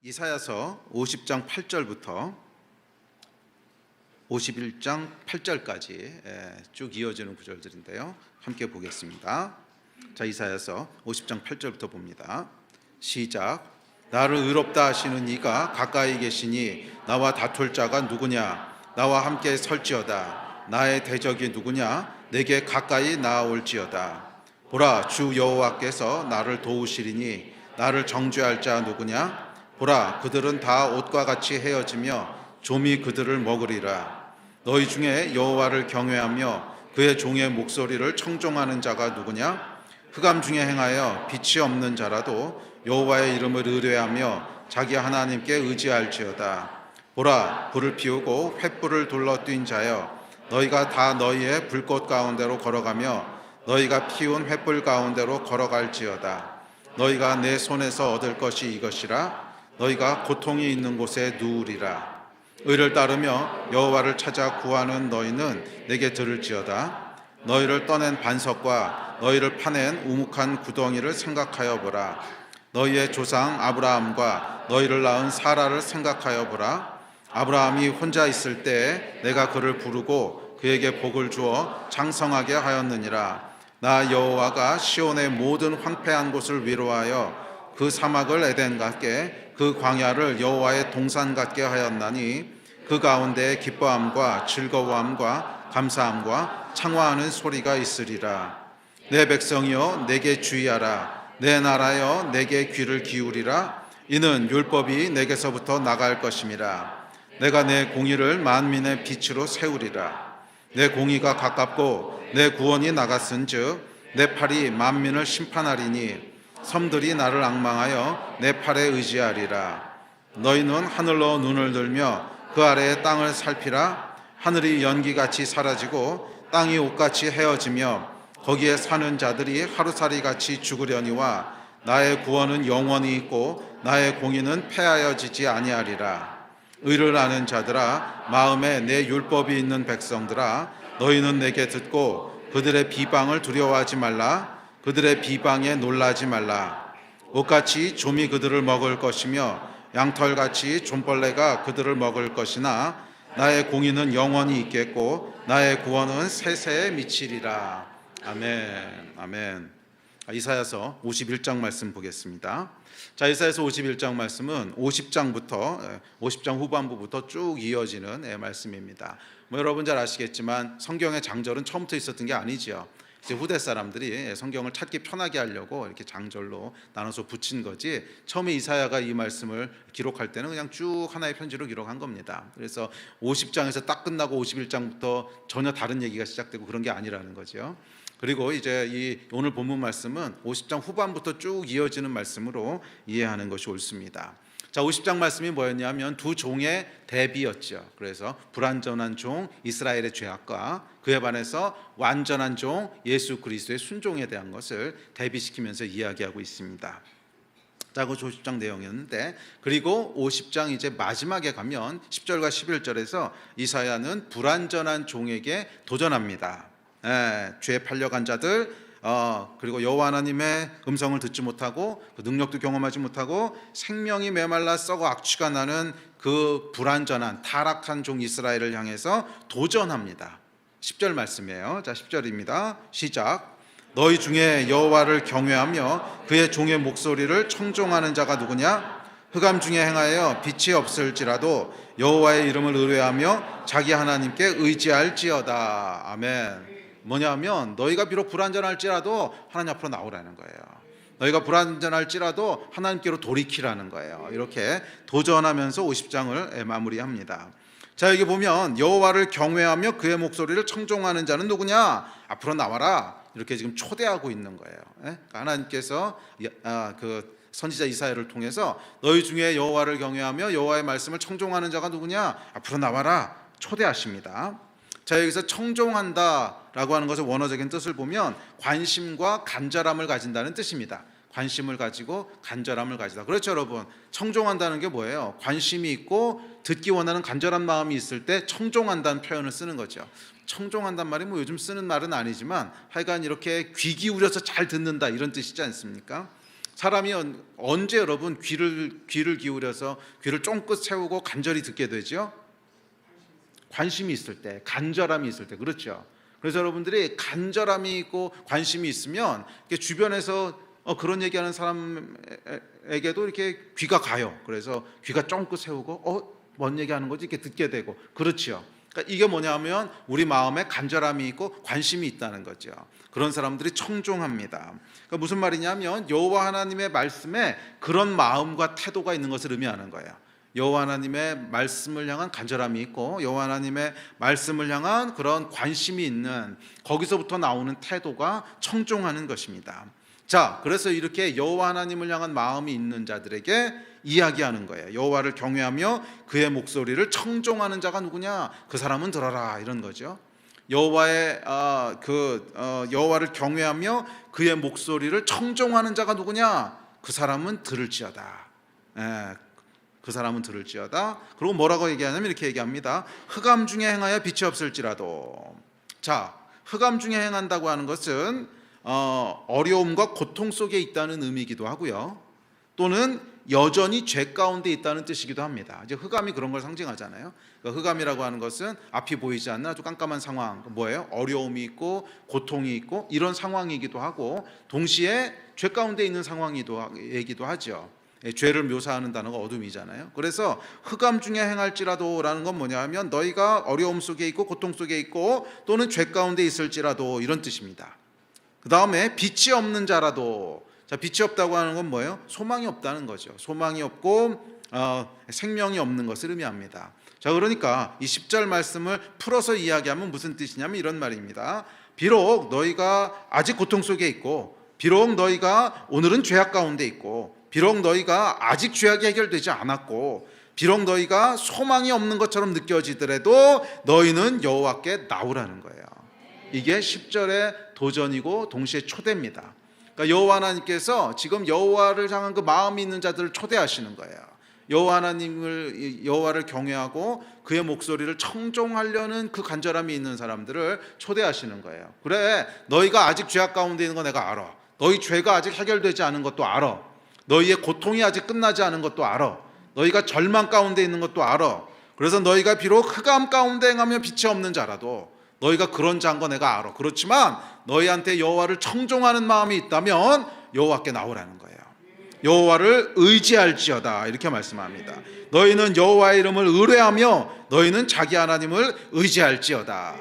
이사야서 50장 8절부터 51장 8절까지 쭉 이어지는 구절들인데요. 함께 보겠습니다. 자, 이사야서 50장 8절부터 봅니다. 시작. 나를 의롭다 하시는 이가 가까이 계시니 나와 다툴 자가 누구냐? 나와 함께 설지어다. 나의 대적이 누구냐? 내게 가까이 나아올지어다. 보라, 주 여호와께서 나를 도우시리니 나를 정죄할 자 누구냐? 보라, 그들은 다 옷과 같이 헤어지며 좀이 그들을 먹으리라. 너희 중에 여호와를 경외하며 그의 종의 목소리를 청종하는 자가 누구냐? 흑암 중에 행하여 빛이 없는 자라도 여호와의 이름을 의뢰하며 자기 하나님께 의지할지어다. 보라, 불을 피우고 횃불을 둘러뛴 자여, 너희가 다 너희의 불꽃 가운데로 걸어가며 너희가 피운 횃불 가운데로 걸어갈지어다. 너희가 내 손에서 얻을 것이 이것이라. 너희가 고통이 있는 곳에 누우리라. 의를 따르며 여호와를 찾아 구하는 너희는 내게 들을지어다. 너희를 떠낸 반석과 너희를 파낸 우묵한 구덩이를 생각하여 보라. 너희의 조상 아브라함과 너희를 낳은 사라를 생각하여 보라. 아브라함이 혼자 있을 때에 내가 그를 부르고 그에게 복을 주어 장성하게 하였느니라. 나 여호와가 시온의 모든 황폐한 곳을 위로하여 그 사막을 에덴 같게 그 광야를 여호와의 동산 같게 하였나니 그 가운데 기뻐함과 즐거워함과 감사함과 창화하는 소리가 있으리라. 내 백성이여 내게 주의하라. 내 나라여 내게 귀를 기울이라. 이는 율법이 내게서부터 나갈 것임이라. 내가 내 공의를 만민의 빛으로 세우리라. 내 공의가 가깝고 내 구원이 나갔은즉 내 팔이 만민을 심판하리니 섬들이 나를 앙망하여 내 팔에 의지하리라. 너희는 하늘로 눈을 들며 그 아래의 땅을 살피라. 하늘이 연기같이 사라지고 땅이 옷같이 헤어지며 거기에 사는 자들이 하루살이같이 죽으려니와 나의 구원은 영원히 있고 나의 공의는 패하여지지 아니하리라. 의를 아는 자들아, 마음에 내 율법이 있는 백성들아, 너희는 내게 듣고 그들의 비방을 두려워하지 말라. 그들의 비방에 놀라지 말라. 옷같이 좀이 그들을 먹을 것이며 양털같이 좀벌레가 그들을 먹을 것이나 나의 공의는 영원히 있겠고 나의 구원은 세세에 미치리라. 아멘. 아멘. 이사야서 51장 말씀 보겠습니다. 자, 이사야서 51장 말씀은 50장 후반부부터 쭉 이어지는 말씀입니다. 여러분 잘 아시겠지만 성경의 장절은 처음부터 있었던 게 아니죠. 이제 후대 사람들이 성경을 찾기 편하게 하려고 이렇게 장절로 나눠서 붙인 거지, 처음에 이사야가 이 말씀을 기록할 때는 그냥 쭉 하나의 편지로 기록한 겁니다. 그래서 50장에서 딱 끝나고 51장부터 전혀 다른 얘기가 시작되고 그런 게 아니라는 거죠. 그리고 이제 이 오늘 본문 말씀은 50장 후반부터 쭉 이어지는 말씀으로 이해하는 것이 옳습니다. 자, 50장 말씀이 뭐였냐면 두 종의 대비였죠. 그래서 불완전한 종 이스라엘의 죄악과 그에 반해서 완전한 종 예수 그리스도의 순종에 대한 것을 대비시키면서 이야기하고 있습니다. 자, 그 50장 내용이었는데, 그리고 50장 이제 마지막에 가면 10절과 11절에서 이사야는 불완전한 종에게 도전합니다. 죄에 팔려간 자들, 그리고 여호와 하나님의 음성을 듣지 못하고 그 능력도 경험하지 못하고 생명이 메말라 썩어 악취가 나는 그 불완전한 타락한 종 이스라엘을 향해서 도전합니다. 10절 말씀이에요. 자, 10절입니다. 시작. 너희 중에 여호와를 경외하며 그의 종의 목소리를 청종하는 자가 누구냐? 흑암 중에 행하여 빛이 없을지라도 여호와의 이름을 의뢰하며 자기 하나님께 의지할지어다. 아멘. 뭐냐면 너희가 비록 불완전할지라도 하나님 앞으로 나오라는 거예요. 너희가 불완전할지라도 하나님께로 돌이키라는 거예요. 이렇게 도전하면서 50장을 마무리합니다. 자, 여기 보면 여호와를 경외하며 그의 목소리를 청종하는 자는 누구냐? 앞으로 나와라. 이렇게 지금 초대하고 있는 거예요. 하나님께서 그 선지자 이사야를 통해서 너희 중에 여호와를 경외하며 여호와의 말씀을 청종하는 자가 누구냐? 앞으로 나와라. 초대하십니다. 자, 여기서 청종한다라고 하는 것의 원어적인 뜻을 보면 관심과 간절함을 가진다는 뜻입니다. 관심을 가지고 간절함을 가지다. 그렇죠, 여러분. 청종한다는 게 뭐예요? 관심이 있고 듣기 원하는 간절한 마음이 있을 때 청종한다는 표현을 쓰는 거죠. 청종한단 말이 뭐 요즘 쓰는 말은 아니지만 하여간 이렇게 귀 기울여서 잘 듣는다 이런 뜻이지 않습니까? 사람이 언제 여러분 귀를 기울여서 귀를 쫑긋 세우고 간절히 듣게 되죠? 관심이 있을 때, 간절함이 있을 때. 그렇죠? 그래서 여러분들이 간절함이 있고 관심이 있으면 주변에서 그런 얘기하는 사람에게도 이렇게 귀가 가요. 그래서 귀가 쫑긋 세우고 뭔 얘기하는 거지? 이렇게 듣게 되고. 그렇죠? 그러니까 이게 뭐냐면 우리 마음에 간절함이 있고 관심이 있다는 거죠. 그런 사람들이 청종합니다. 그러니까 무슨 말이냐면 여호와 하나님의 말씀에 그런 마음과 태도가 있는 것을 의미하는 거예요. 여호와 하나님의 말씀을 향한 간절함이 있고 여호와 하나님의 말씀을 향한 그런 관심이 있는, 거기서부터 나오는 태도가 청종하는 것입니다. 자, 그래서 이렇게 여호와 하나님을 향한 마음이 있는 자들에게 이야기하는 거예요. 여호와를 경외하며 그의 목소리를 청종하는 자가 누구냐? 그 사람은 들어라, 이런 거죠. 여호와를 경외하며 그의 목소리를 청종하는 자가 누구냐? 그 사람은 들을지어다. 그 사람은 들을지어다. 그리고 뭐라고 얘기하냐면 이렇게 얘기합니다. 흑암 중에 행하여 빛이 없을지라도. 자, 흑암 중에 행한다고 하는 것은 어려움과 고통 속에 있다는 의미이기도 하고요, 또는 여전히 죄 가운데 있다는 뜻이기도 합니다. 이제 흑암이 그런 걸 상징하잖아요. 그러니까 흑암이라고 하는 것은 앞이 보이지 않는 아주 깜깜한 상황, 뭐예요? 어려움이 있고 고통이 있고 이런 상황이기도 하고, 동시에 죄 가운데 있는 상황이기도 하죠. 죄를 묘사하는 단어가 어둠이잖아요. 그래서 흑암 중에 행할지라도 라는 건 뭐냐 하면 너희가 어려움 속에 있고 고통 속에 있고 또는 죄 가운데 있을지라도, 이런 뜻입니다. 그 다음에 빛이 없는 자라도. 자, 빛이 없다고 하는 건 뭐예요? 소망이 없다는 거죠. 소망이 없고 생명이 없는 것을 의미합니다. 자, 그러니까 이 10절 말씀을 풀어서 이야기하면 무슨 뜻이냐면 이런 말입니다. 비록 너희가 아직 고통 속에 있고, 비록 너희가 오늘은 죄악 가운데 있고, 비록 너희가 아직 죄악이 해결되지 않았고, 비록 너희가 소망이 없는 것처럼 느껴지더라도 너희는 여호와께 나오라는 거예요. 이게 10절의 도전이고 동시에 초대입니다. 그러니까 여호와 하나님께서 지금 여호와를 향한 그 마음이 있는 자들을 초대하시는 거예요. 여호와를 경외하고 그의 목소리를 청종하려는 그 간절함이 있는 사람들을 초대하시는 거예요. 그래, 너희가 아직 죄악 가운데 있는 거 내가 알아. 너희 죄가 아직 해결되지 않은 것도 알아. 너희의 고통이 아직 끝나지 않은 것도 알아. 너희가 절망 가운데 있는 것도 알아. 그래서 너희가 비록 흑암 가운데 행하며 빛이 없는 자라도 너희가 그런 자인 거 내가 알아. 그렇지만 너희한테 여호와를 청종하는 마음이 있다면 여호와께 나오라는 거예요. 여호와를 의지할지어다, 이렇게 말씀합니다. 너희는 여호와의 이름을 의뢰하며 너희는 자기 하나님을 의지할지어다.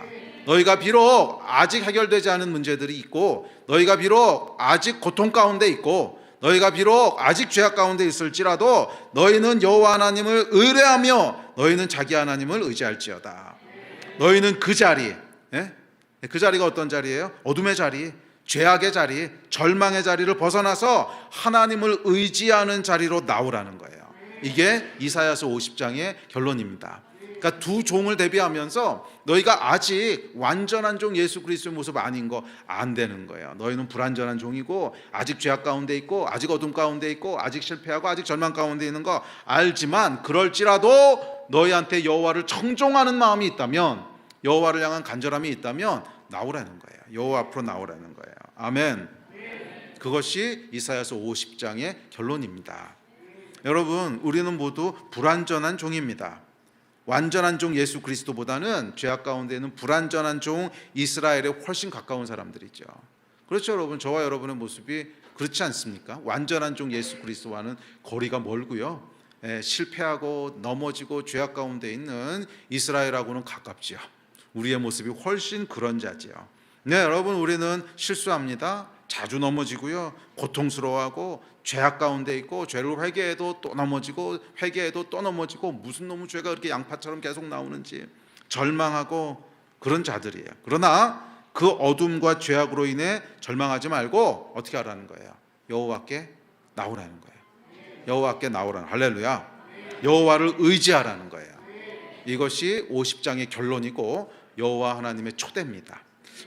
너희가 비록 아직 해결되지 않은 문제들이 있고, 너희가 비록 아직 고통 가운데 있고, 너희가 비록 아직 죄악 가운데 있을지라도 너희는 여호와 하나님을 의뢰하며 너희는 자기 하나님을 의지할지어다. 너희는 그 자리, 그 자리가 어떤 자리예요? 어둠의 자리, 죄악의 자리, 절망의 자리를 벗어나서 하나님을 의지하는 자리로 나오라는 거예요. 이게 이사야서 50장의 결론입니다. 그러니까 두 종을 대비하면서 너희가 아직 완전한 종 예수 그리스도의 모습 아닌 거 안 되는 거예요. 너희는 불완전한 종이고 아직 죄악 가운데 있고 아직 어둠 가운데 있고 아직 실패하고 아직 절망 가운데 있는 거 알지만, 그럴지라도 너희한테 여호와를 청종하는 마음이 있다면, 여호와를 향한 간절함이 있다면 나오라는 거예요. 여호와 앞으로 나오라는 거예요. 아멘. 그것이 이사야서 50장의 결론입니다. 여러분, 우리는 모두 불완전한 종입니다. 완전한 종 예수 그리스도보다는 죄악 가운데 있는 불완전한 종 이스라엘에 훨씬 가까운 사람들이죠. 그렇죠, 여러분. 저와 여러분의 모습이 그렇지 않습니까? 완전한 종 예수 그리스도와는 거리가 멀고요, 실패하고 넘어지고 죄악 가운데 있는 이스라엘하고는 가깝지요. 우리의 모습이 훨씬 그런 자지요. 네, 여러분, 우리는 실수합니다. 자주 넘어지고요, 고통스러워하고 죄악 가운데 있고, 죄를 회개해도 또 넘어지고 회개해도 또 넘어지고, 무슨 놈의 죄가 그렇게 양파처럼 계속 나오는지 절망하고 그런 자들이에요. 그러나 그 어둠과 죄악으로 인해 절망하지 말고 어떻게 하라는 거예요? 여호와께 나오라는 거예요. 여호와께 나오라는, 할렐루야. 여호와를 의지하라는 거예요. 이것이 50장의 결론이고 여호와 하나님의 초대입니다.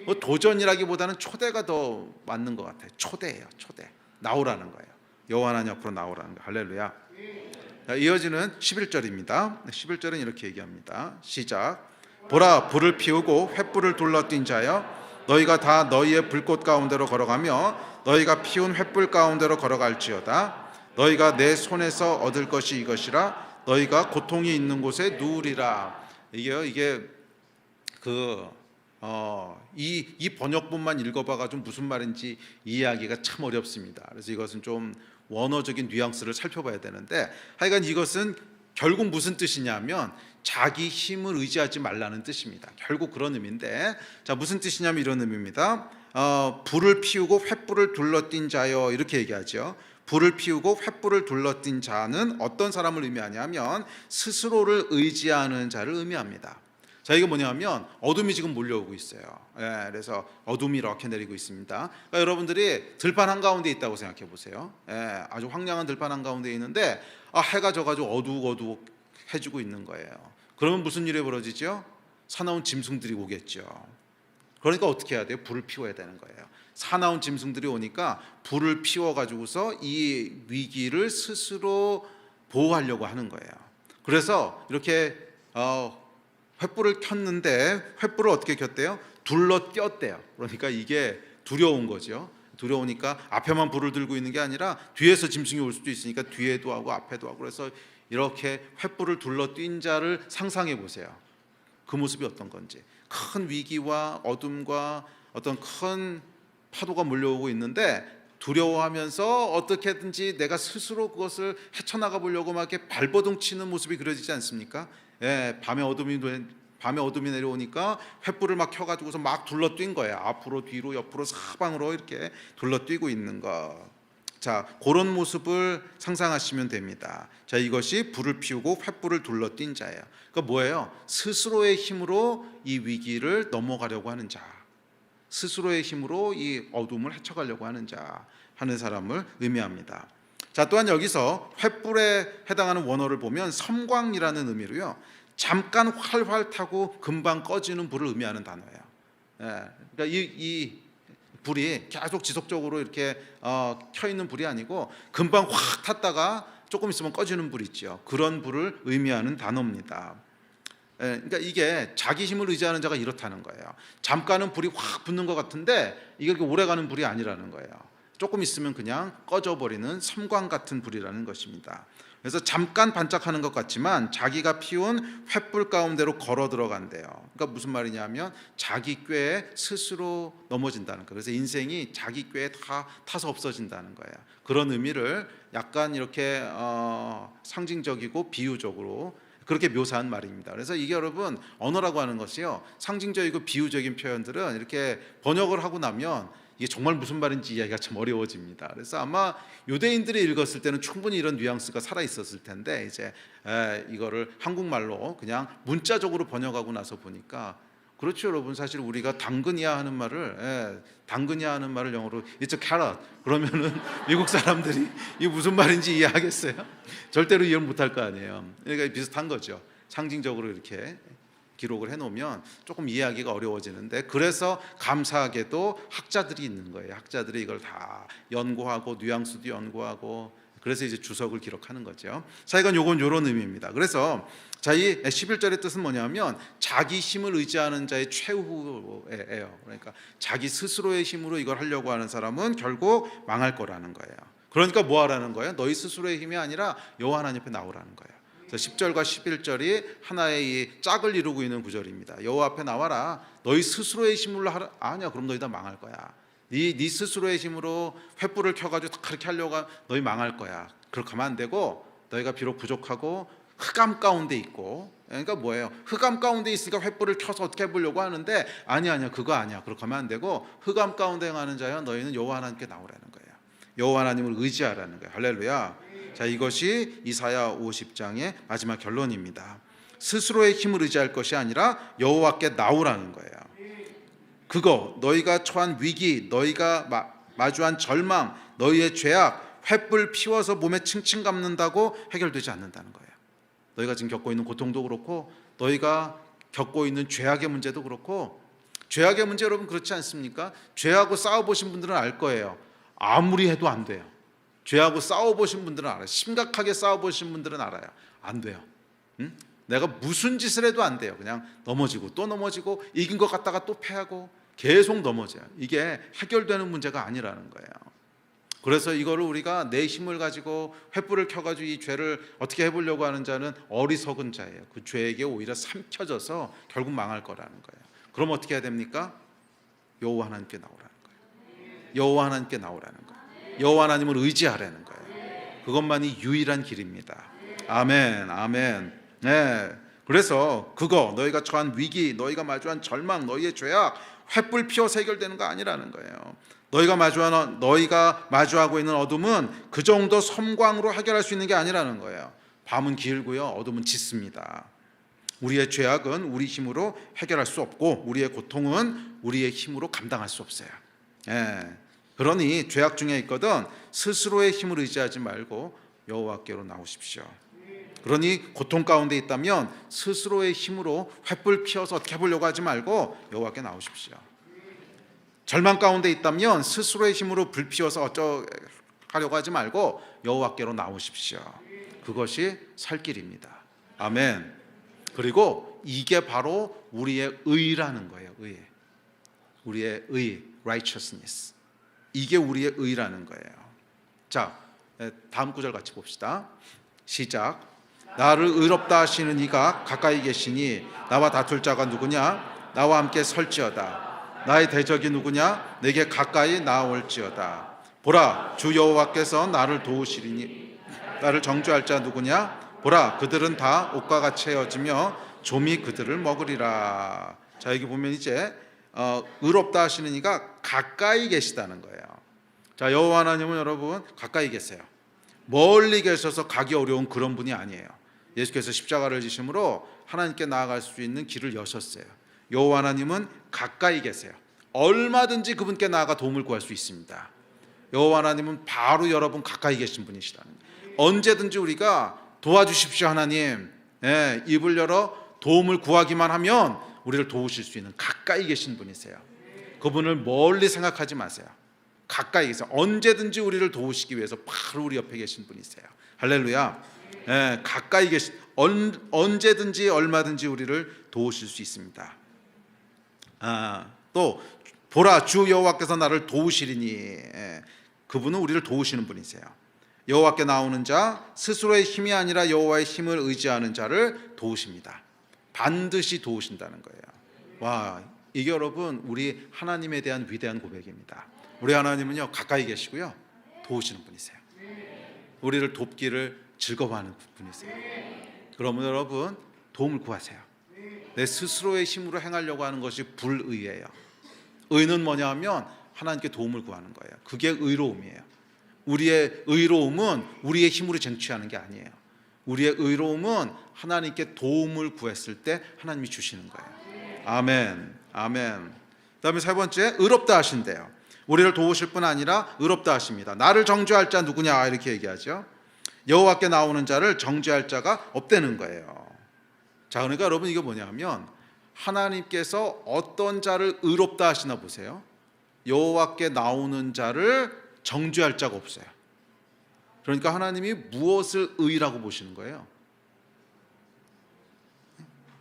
뭐 도전이라기보다는 초대가 더 맞는 것 같아요. 초대예요. 초대. 나오라는 거예요. 여호와 하나님 앞으로 나오라는 거예요. 할렐루야. 자, 이어지는 11절입니다. 11절은 이렇게 얘기합니다. 시작. 보라, 불을 피우고 횃불을 둘러띈 자여, 너희가 다 너희의 불꽃 가운데로 걸어가며 너희가 피운 횃불 가운데로 걸어갈지어다. 너희가 내 손에서 얻을 것이 이것이라. 너희가 고통이 있는 곳에 누우리라. 이게 이 번역본만 읽어봐가지고 무슨 말인지 이해하기가 참 어렵습니다. 그래서 이것은 좀 원어적인 뉘앙스를 살펴봐야 되는데, 하여간 이것은 결국 무슨 뜻이냐면 자기 힘을 의지하지 말라는 뜻입니다. 결국 그런 의미인데, 자, 무슨 뜻이냐면 이런 의미입니다. 불을 피우고 횃불을 둘러띈 자여, 이렇게 얘기하죠. 불을 피우고 횃불을 둘러띈 자는 어떤 사람을 의미하냐면 스스로를 의지하는 자를 의미합니다. 자, 이게 뭐냐면 어둠이 지금 몰려오고 있어요. 그래서 어둠이 이렇게 내리고 있습니다. 그러니까 여러분들이 들판 한가운데 있다고 생각해 보세요. 아주 황량한 들판 한가운데 있는데 해가 져가지고 어두워지고 있는 거예요. 그러면 무슨 일이 벌어지죠? 사나운 짐승들이 오겠죠. 그러니까 어떻게 해야 돼요? 불을 피워야 되는 거예요. 사나운 짐승들이 오니까 불을 피워가지고서 이 위기를 스스로 보호하려고 하는 거예요. 그래서 이렇게 횃불을 켰는데 횃불을 어떻게 켰대요? 둘러 띄었대요. 그러니까 이게 두려운 거죠. 두려우니까 앞에만 불을 들고 있는 게 아니라 뒤에서 짐승이 올 수도 있으니까 뒤에도 하고 앞에도 하고, 그래서 이렇게 횃불을 둘러 띈 자를 상상해 보세요. 그 모습이 어떤 건지. 큰 위기와 어둠과 어떤 큰 파도가 몰려오고 있는데 두려워하면서 어떻게든지 내가 스스로 그것을 헤쳐나가 보려고 막 이렇게 발버둥 치는 모습이 그려지지 않습니까? 밤에 어둠이 내려오니까 횃불을 막 켜가지고서 막 둘러뛴 거예요. 앞으로 뒤로 옆으로 사방으로 이렇게 둘러뛰고 있는 거. 자, 그런 모습을 상상하시면 됩니다. 자, 이것이 불을 피우고 횃불을 둘러띈 자예요. 그러니까 뭐예요? 스스로의 힘으로 이 위기를 넘어가려고 하는 자, 스스로의 힘으로 이 어둠을 헤쳐가려고 하는 자, 하는 사람을 의미합니다. 자, 또한 여기서 횃불에 해당하는 원어를 보면 섬광이라는 의미로요, 잠깐 활활 타고 금방 꺼지는 불을 의미하는 단어예요. 그러니까 이 불이 계속 지속적으로 이렇게 켜 있는 불이 아니고 금방 확 탔다가 조금 있으면 꺼지는 불 있죠. 그런 불을 의미하는 단어입니다. 그러니까 이게 자기 힘을 의지하는 자가 이렇다는 거예요. 잠깐은 불이 확 붙는 것 같은데 이게 그렇게 오래가는 불이 아니라는 거예요. 조금 있으면 그냥 꺼져버리는 섬광 같은 불이라는 것입니다. 그래서 잠깐 반짝하는 것 같지만 자기가 피운 횃불 가운데로 걸어 들어간대요. 그러니까 무슨 말이냐면 자기 꾀에 스스로 넘어진다는 거예요. 그래서 인생이 자기 꾀에 다 타서 없어진다는 거예요. 그런 의미를 약간 이렇게 상징적이고 비유적으로 그렇게 묘사한 말입니다. 그래서 이게 여러분, 언어라고 하는 것이요, 상징적이고 비유적인 표현들은 이렇게 번역을 하고 나면 이게 정말 무슨 말인지 이해하기가 참 어려워집니다. 그래서 아마 유대인들이 읽었을 때는 충분히 이런 뉘앙스가 살아 있었을 텐데 이제 이거를 한국말로 그냥 문자적으로 번역하고 나서 보니까, 그렇죠 여러분, 사실 우리가 당근이야 하는 말을 영어로 It's a carrot 그러면은 미국 사람들이 이게 무슨 말인지 이해하겠어요? 절대로 이해 못할 거 아니에요. 그러니까 비슷한 거죠. 상징적으로 이렇게 기록을 해놓으면 조금 이해하기가 어려워지는데, 그래서 감사하게도 학자들이 있는 거예요. 학자들이 이걸 다 연구하고 뉘앙스도 연구하고, 그래서 이제 주석을 기록하는 거죠. 자, 이건 요런 의미입니다. 그래서 자, 이 11절의 뜻은 뭐냐면 자기 힘을 의지하는 자의 최후예요. 그러니까 자기 스스로의 힘으로 이걸 하려고 하는 사람은 결국 망할 거라는 거예요. 그러니까 뭐 하라는 거예요? 너희 스스로의 힘이 아니라 여호와 하나님 앞에 나오라는 거예요. 10절과 11절이 하나의 이 짝을 이루고 있는 구절입니다. 여호와 앞에 나와라. 너희 스스로의 힘으로 아니야. 그럼 너희 다 망할 거야. 네 스스로의 힘으로 횃불을 켜가지고 그렇게 하려고 너희 망할 거야. 그렇게 하면 안 되고, 너희가 비록 부족하고 흑암 가운데 있고, 그러니까 뭐예요? 흑암 가운데 있으니까 횃불을 켜서 어떻게 해보려고 하는데 아니야 그거 아니야. 그렇게 하면 안 되고, 흑암 가운데 행하는 자여 너희는 여호와 하나님께 나오라는 거예요. 여호와 하나님을 의지하라는 거예요. 할렐루야. 자, 이것이 이사야 50장의 마지막 결론입니다. 스스로의 힘을 의지할 것이 아니라 여호와께 나오라는 거예요. 그거, 너희가 처한 위기, 너희가 마주한 절망, 너희의 죄악, 횃불 피워서 몸에 칭칭 감는다고 해결되지 않는다는 거예요. 너희가 지금 겪고 있는 고통도 그렇고, 너희가 겪고 있는 죄악의 문제도 그렇고, 죄악의 문제 여러분 그렇지 않습니까? 죄하고 싸워보신 분들은 알 거예요. 아무리 해도 안 돼요. 죄하고 싸워보신 분들은 알아요. 심각하게 싸워보신 분들은 알아요. 안 돼요. 내가 무슨 짓을 해도 안 돼요. 그냥 넘어지고 또 넘어지고, 이긴 것 같다가 또 패하고, 계속 넘어져요. 이게 해결되는 문제가 아니라는 거예요. 그래서 이거를 우리가 내 힘을 가지고 횃불을 켜가지고 이 죄를 어떻게 해보려고 하는 자는 어리석은 자예요. 그 죄에게 오히려 삼켜져서 결국 망할 거라는 거예요. 그럼 어떻게 해야 됩니까? 여호와 하나님께 나오라는 거예요. 여호와 하나님께 나오라는 거예요. 여호와 하나님을 의지하라는 거예요. 그것만이 유일한 길입니다. 아멘, 아멘. 네. 그래서 그거 너희가 처한 위기, 너희가 마주한 절망, 너희의 죄악 횃불 피워서 해결되는 거 아니라는 거예요. 너희가 마주하고 있는 어둠은 그 정도 섬광으로 해결할 수 있는 게 아니라는 거예요. 밤은 길고요, 어둠은 짙습니다. 우리의 죄악은 우리 힘으로 해결할 수 없고 우리의 고통은 우리의 힘으로 감당할 수 없어요. 그러니 죄악 중에 있거든 스스로의 힘을 의지하지 말고 여호와께로 나오십시오. 그러니 고통 가운데 있다면 스스로의 힘으로 횃불 피워서 어떻게 해보려고 하지 말고 여호와께 나오십시오. 절망 가운데 있다면 스스로의 힘으로 불 피워서 어쩌하려고 하지 말고 여호와께로 나오십시오. 그것이 살 길입니다. 아멘. 그리고 이게 바로 우리의 의라는 거예요. 우리의 의, righteousness. 이게 우리의 의라는 거예요. 자, 다음 구절 같이 봅시다. 시작. 나를 의롭다 하시는 이가 가까이 계시니 나와 다툴 자가 누구냐? 나와 함께 설지어다. 나의 대적이 누구냐? 내게 가까이 나올지어다. 보라, 주 여호와께서 나를 도우시리니 나를 정죄할 자 누구냐? 보라, 그들은 다 옷과 같이 헤어지며 좀이 그들을 먹으리라. 자, 여기 보면 이제 의롭다 하시는 이가 가까이 계시다는 거예요. 자, 여호와 하나님은 여러분 가까이 계세요. 멀리 계셔서 가기 어려운 그런 분이 아니에요. 예수께서 십자가를 지심으로 하나님께 나아갈 수 있는 길을 여셨어요. 여호와 하나님은 가까이 계세요. 얼마든지 그분께 나아가 도움을 구할 수 있습니다. 여호와 하나님은 바로 여러분 가까이 계신 분이시라는 거예요. 언제든지 우리가 도와주십시오 하나님, 입을 열어 도움을 구하기만 하면 우리를 도우실 수 있는 가까이 계신 분이세요. 그분을 멀리 생각하지 마세요. 가까이 계세요. 언제든지 우리를 도우시기 위해서 바로 우리 옆에 계신 분이세요. 할렐루야. 가까이 계신, 언제든지 얼마든지 우리를 도우실 수 있습니다. 또 보라, 주 여호와께서 나를 도우시리니, 그분은 우리를 도우시는 분이세요. 여호와께 나오는 자, 스스로의 힘이 아니라 여호와의 힘을 의지하는 자를 도우십니다. 반드시 도우신다는 거예요. 와, 이게 여러분 우리 하나님에 대한 위대한 고백입니다. 우리 하나님은요 가까이 계시고요 도우시는 분이세요. 우리를 돕기를 즐거워하는 분이세요. 그러면 여러분 도움을 구하세요. 내 스스로의 힘으로 행하려고 하는 것이 불의예요. 의는 뭐냐 하면 하나님께 도움을 구하는 거예요. 그게 의로움이에요. 우리의 의로움은 우리의 힘으로 쟁취하는 게 아니에요. 우리의 의로움은 하나님께 도움을 구했을 때 하나님이 주시는 거예요. 아멘, 아멘. 그다음에 세 번째, 의롭다 하신대요. 우리를 도우실 뿐 아니라 의롭다 하십니다. 나를 정죄할 자 누구냐 이렇게 얘기하죠. 여호와께 나오는 자를 정죄할 자가 없다는 거예요. 자, 그러니까 여러분 이게 뭐냐면 하나님께서 어떤 자를 의롭다 하시나 보세요. 여호와께 나오는 자를 정죄할 자가 없어요. 그러니까 하나님이 무엇을 의라고 보시는 거예요?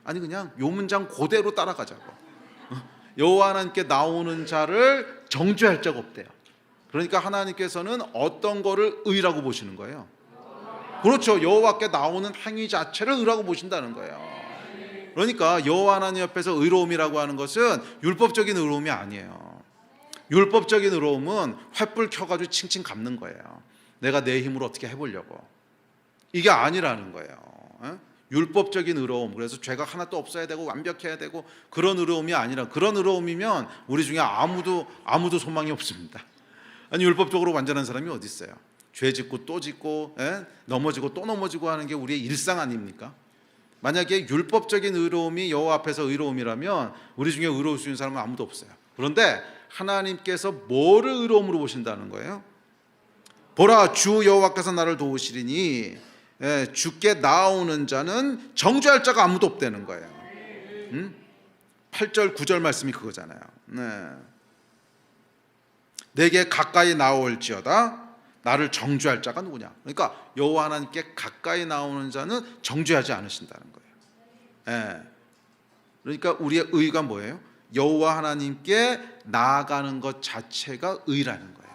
아니 그냥 요 문장 그대로 따라가자고. 여호와 하나님께 나오는 자를 정죄할 자가 없대요. 그러니까 하나님께서는 어떤 거를 의라고 보시는 거예요? 그렇죠. 여호와께 나오는 행위 자체를 의라고 보신다는 거예요. 그러니까 여호와 하나님 옆에서 의로움이라고 하는 것은 율법적인 의로움이 아니에요. 율법적인 의로움은 횃불 켜가지고 칭칭 감는 거예요. 내가 내 힘으로 어떻게 해보려고. 이게 아니라는 거예요. 율법적인 의로움, 그래서 죄가 하나도 없어야 되고 완벽해야 되고 그런 의로움이 아니라, 그런 의로움이면 우리 중에 아무도 소망이 없습니다. 아니 율법적으로 완전한 사람이 어디 있어요? 죄 짓고 또 짓고 넘어지고 또 넘어지고 하는 게 우리의 일상 아닙니까? 만약에 율법적인 의로움이 여호와 앞에서 의로움이라면 우리 중에 의로울 수 있는 사람은 아무도 없어요. 그런데 하나님께서 뭐를 의로움으로 보신다는 거예요? 보라, 주 여호와께서 나를 도우시리니, 주께 나오는 자는 정죄할 자가 아무도 없다는 거예요. 8절 9절 말씀이 그거잖아요. 내게 가까이 나올지어다. 나를 정죄할 자가 누구냐? 그러니까 여호와 하나님께 가까이 나오는 자는 정죄하지 않으신다는 거예요. 그러니까 우리의 의가 뭐예요? 여호와 하나님께 나아가는 것 자체가 의라는 거예요.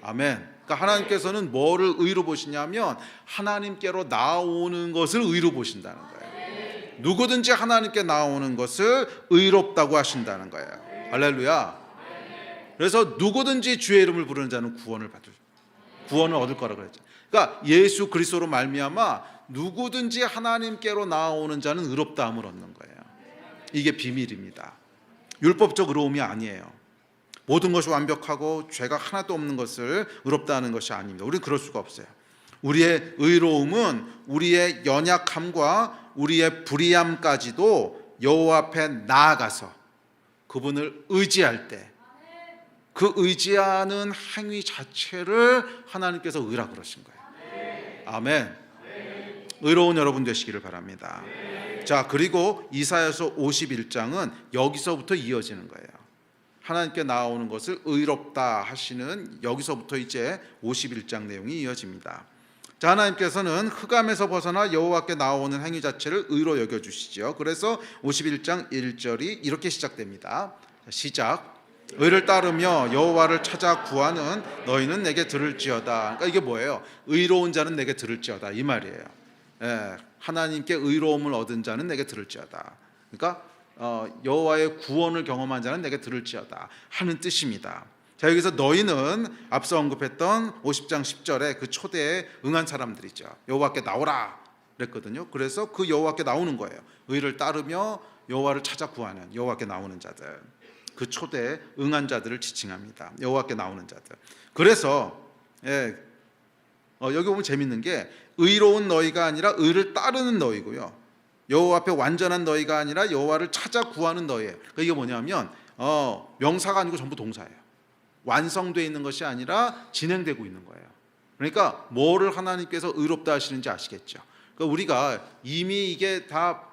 아멘. 그러니까 하나님께서는 뭐를 의로 보시냐면 하나님께로 나오는 것을 의로 보신다는 거예요. 누구든지 하나님께 나오는 것을 의롭다고 하신다는 거예요. 할렐루야. 그래서 누구든지 주의 이름을 부르는 자는 구원을 얻을 거라고 그랬죠. 그러니까 예수 그리스도로 말미암아 누구든지 하나님께로 나오는 자는 의롭다함을 얻는 거예요. 이게 비밀입니다. 율법적 의로움이 아니에요. 모든 것이 완벽하고 죄가 하나도 없는 것을 의롭다는 것이 아닙니다. 우리는 그럴 수가 없어요. 우리의 의로움은 우리의 연약함과 우리의 불의함까지도 여호와 앞에 나아가서 그분을 의지할 때 그 의지하는 행위 자체를 하나님께서 의라 그러신 거예요. 아멘. 의로운 여러분 되시기를 바랍니다. 자, 그리고 이사야서 51장은 여기서부터 이어지는 거예요. 하나님께 나오는 것을 의롭다 하시는 여기서부터 이제 51장 내용이 이어집니다. 자, 하나님께서는 흑암에서 벗어나 여호와께 나오는 행위 자체를 의로 여겨주시죠. 그래서 51장 1절이 이렇게 시작됩니다. 시작. 의를 따르며 여호와를 찾아 구하는 너희는 내게 들을지어다. 그러니까 이게 뭐예요? 의로운 자는 내게 들을지어다 이 말이에요. 하나님께 의로움을 얻은 자는 내게 들을지어다. 그러니까 여호와의 구원을 경험한 자는 내게 들을지어다 하는 뜻입니다. 자, 여기서 너희는 앞서 언급했던 50장 10절에 그 초대에 응한 사람들이죠. 여호와께 나오라 그랬거든요. 그래서 그 여호와께 나오는 거예요. 의를 따르며 여호와를 찾아 구하는 여호와께 나오는 자들, 그 초대에 응한 자들을 지칭합니다. 여호와께 나오는 자들. 그래서 여기 보면 재밌는 게 의로운 너희가 아니라 의를 따르는 너희고요. 여호와 앞에 완전한 너희가 아니라 여호와를 찾아 구하는 너희예요. 그러니까 이게 뭐냐면 명사가 아니고 전부 동사예요. 완성되어 있는 것이 아니라 진행되고 있는 거예요. 그러니까 뭐를 하나님께서 의롭다 하시는지 아시겠죠. 그러니까 우리가 이미 이게 다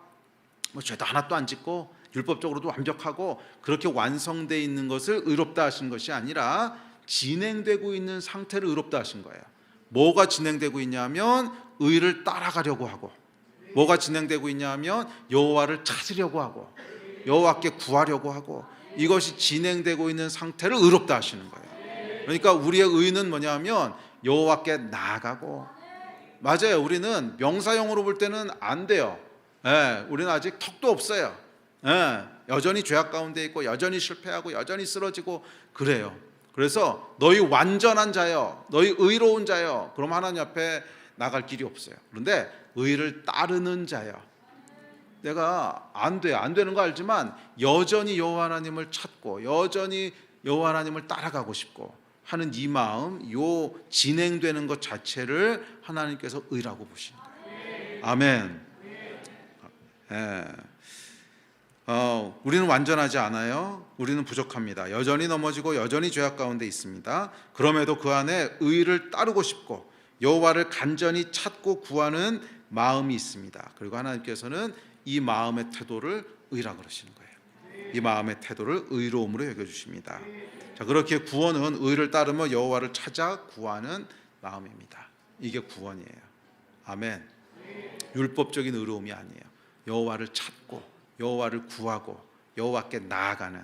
죄도 하나도 안 짓고 율법적으로도 완벽하고 그렇게 완성되어 있는 것을 의롭다 하신 것이 아니라 진행되고 있는 상태를 의롭다 하신 거예요. 뭐가 진행되고 있냐면 의를 따라가려고 하고, 뭐가 진행되고 있냐면 여호와를 찾으려고 하고 여호와께 구하려고 하고, 이것이 진행되고 있는 상태를 의롭다 하시는 거예요. 그러니까 우리의 의는 뭐냐면 여호와께 나아가고, 맞아요. 우리는 명사형으로 볼 때는 안 돼요. 우리는 아직 턱도 없어요. 여전히 죄악 가운데 있고 여전히 실패하고 여전히 쓰러지고 그래요. 그래서 너희 완전한 자여, 너희 의로운 자여, 그럼 하나님 앞에 나갈 길이 없어요. 그런데 의를 따르는 자여, 내가 안 되는 거 알지만 여전히 여호와 하나님을 찾고 여전히 여호와 하나님을 따라가고 싶고 하는 이 마음, 요 진행되는 것 자체를 하나님께서 의라고 보시는 거예요. 아멘. 우리는 완전하지 않아요. 우리는 부족합니다. 여전히 넘어지고 여전히 죄악 가운데 있습니다. 그럼에도 그 안에 의를 따르고 싶고 여호와를 간절히 찾고 구하는 마음이 있습니다. 그리고 하나님께서는 이 마음의 태도를 의라 그러시는 거예요. 이 마음의 태도를 의로움으로 여겨주십니다. 자, 그렇게 구원은 의를 따르며 여호와를 찾아 구하는 마음입니다. 이게 구원이에요. 아멘. 율법적인 의로움이 아니에요. 여호와를 찾고 여호와를 구하고 여호와께 나아가는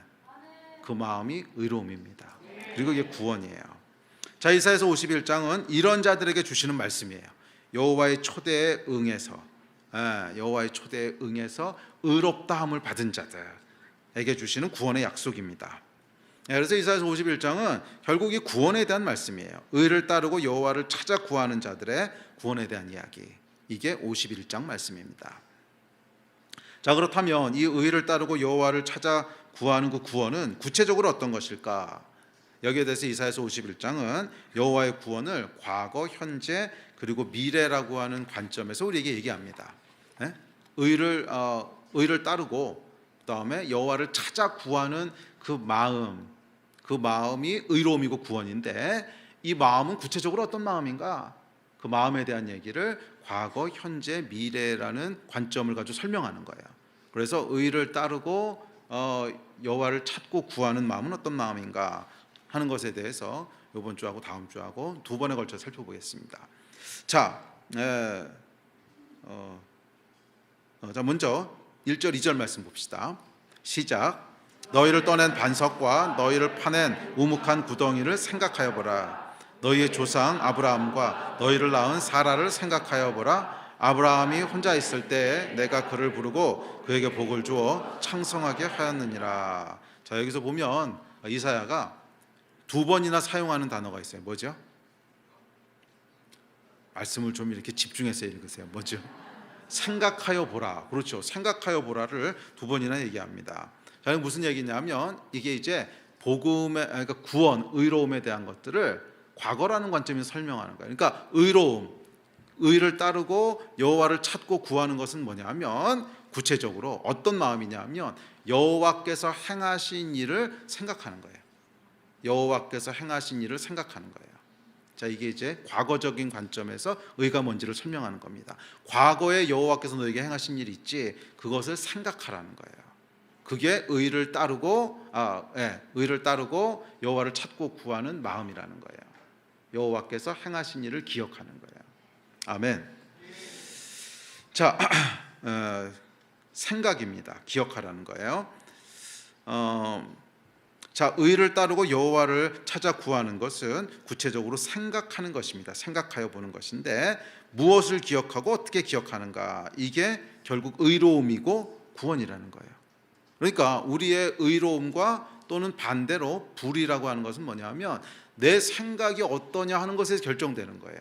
그 마음이 의로움입니다. 그리고 이게 구원이에요. 자, 이사야서 51장은 이런 자들에게 주시는 말씀이에요. 여호와의 초대에 응해서 의롭다함을 받은 자들에게 주시는 구원의 약속입니다. 그래서 이사야서 51장은 결국 이 구원에 대한 말씀이에요. 의를 따르고 여호와를 찾아 구하는 자들의 구원에 대한 이야기. 이게 51장 말씀입니다. 자, 그렇다면 이 의를 따르고 여호와를 찾아 구하는 그 구원은 구체적으로 어떤 것일까? 여기에 대해서 이사야서 51장은 여호와의 구원을 과거, 현재, 그리고 미래라고 하는 관점에서 우리에게 얘기합니다. 의를 따르고 그다음에 여호와를 찾아 구하는 그 마음이 의로움이고 구원인데, 이 마음은 구체적으로 어떤 마음인가? 그 마음에 대한 얘기를 과거, 현재, 미래라는 관점을 가지고 설명하는 거예요. 그래서 의를 따르고 여호와를 찾고 구하는 마음은 어떤 마음인가 하는 것에 대해서 이번 주하고 다음 주하고 두 번에 걸쳐 살펴보겠습니다. 자, 먼저 1절 2절 말씀 봅시다. 시작. 너희를 떠낸 반석과 너희를 파낸 우묵한 구덩이를 생각하여 보라. 너희의 조상 아브라함과 너희를 낳은 사라를 생각하여 보라. 아브라함이 혼자 있을 때에 내가 그를 부르고 그에게 복을 주어 창성하게 하였느니라. 자, 여기서 보면 이사야가 두 번이나 사용하는 단어가 있어요. 뭐죠? 말씀을 좀 이렇게 집중해서 읽으세요. 뭐죠? 생각하여 보라. 그렇죠. 생각하여 보라를 두 번이나 얘기합니다. 자, 무슨 얘기냐면 이게 이제 복음의, 그러니까 구원, 의로움에 대한 것들을 과거라는 관점에서 설명하는 거예요. 그러니까 의로움, 의를 따르고 여호와를 찾고 구하는 것은 뭐냐면 구체적으로 어떤 마음이냐면 여호와께서 행하신 일을 생각하는 거예요. 여호와께서 행하신 일을 생각하는 거예요. 자, 이게 이제 과거적인 관점에서 의가 뭔지를 설명하는 겁니다. 과거에 여호와께서 너에게 행하신 일이 있지, 그것을 생각하라는 거예요. 그게 의를 따르고 의를 따르고 여호와를 찾고 구하는 마음이라는 거예요. 여호와께서 행하신 일을 기억하는 거예요. 아멘. 자, 생각입니다. 기억하라는 거예요. 자, 의를 따르고 여호와를 찾아 구하는 것은 구체적으로 생각하는 것입니다. 생각하여 보는 것인데 무엇을 기억하고 어떻게 기억하는가? 이게 결국 의로움이고 구원이라는 거예요. 그러니까 우리의 의로움과 또는 반대로 불이라고 하는 것은 뭐냐면 내 생각이 어떠냐 하는 것에 결정되는 거예요.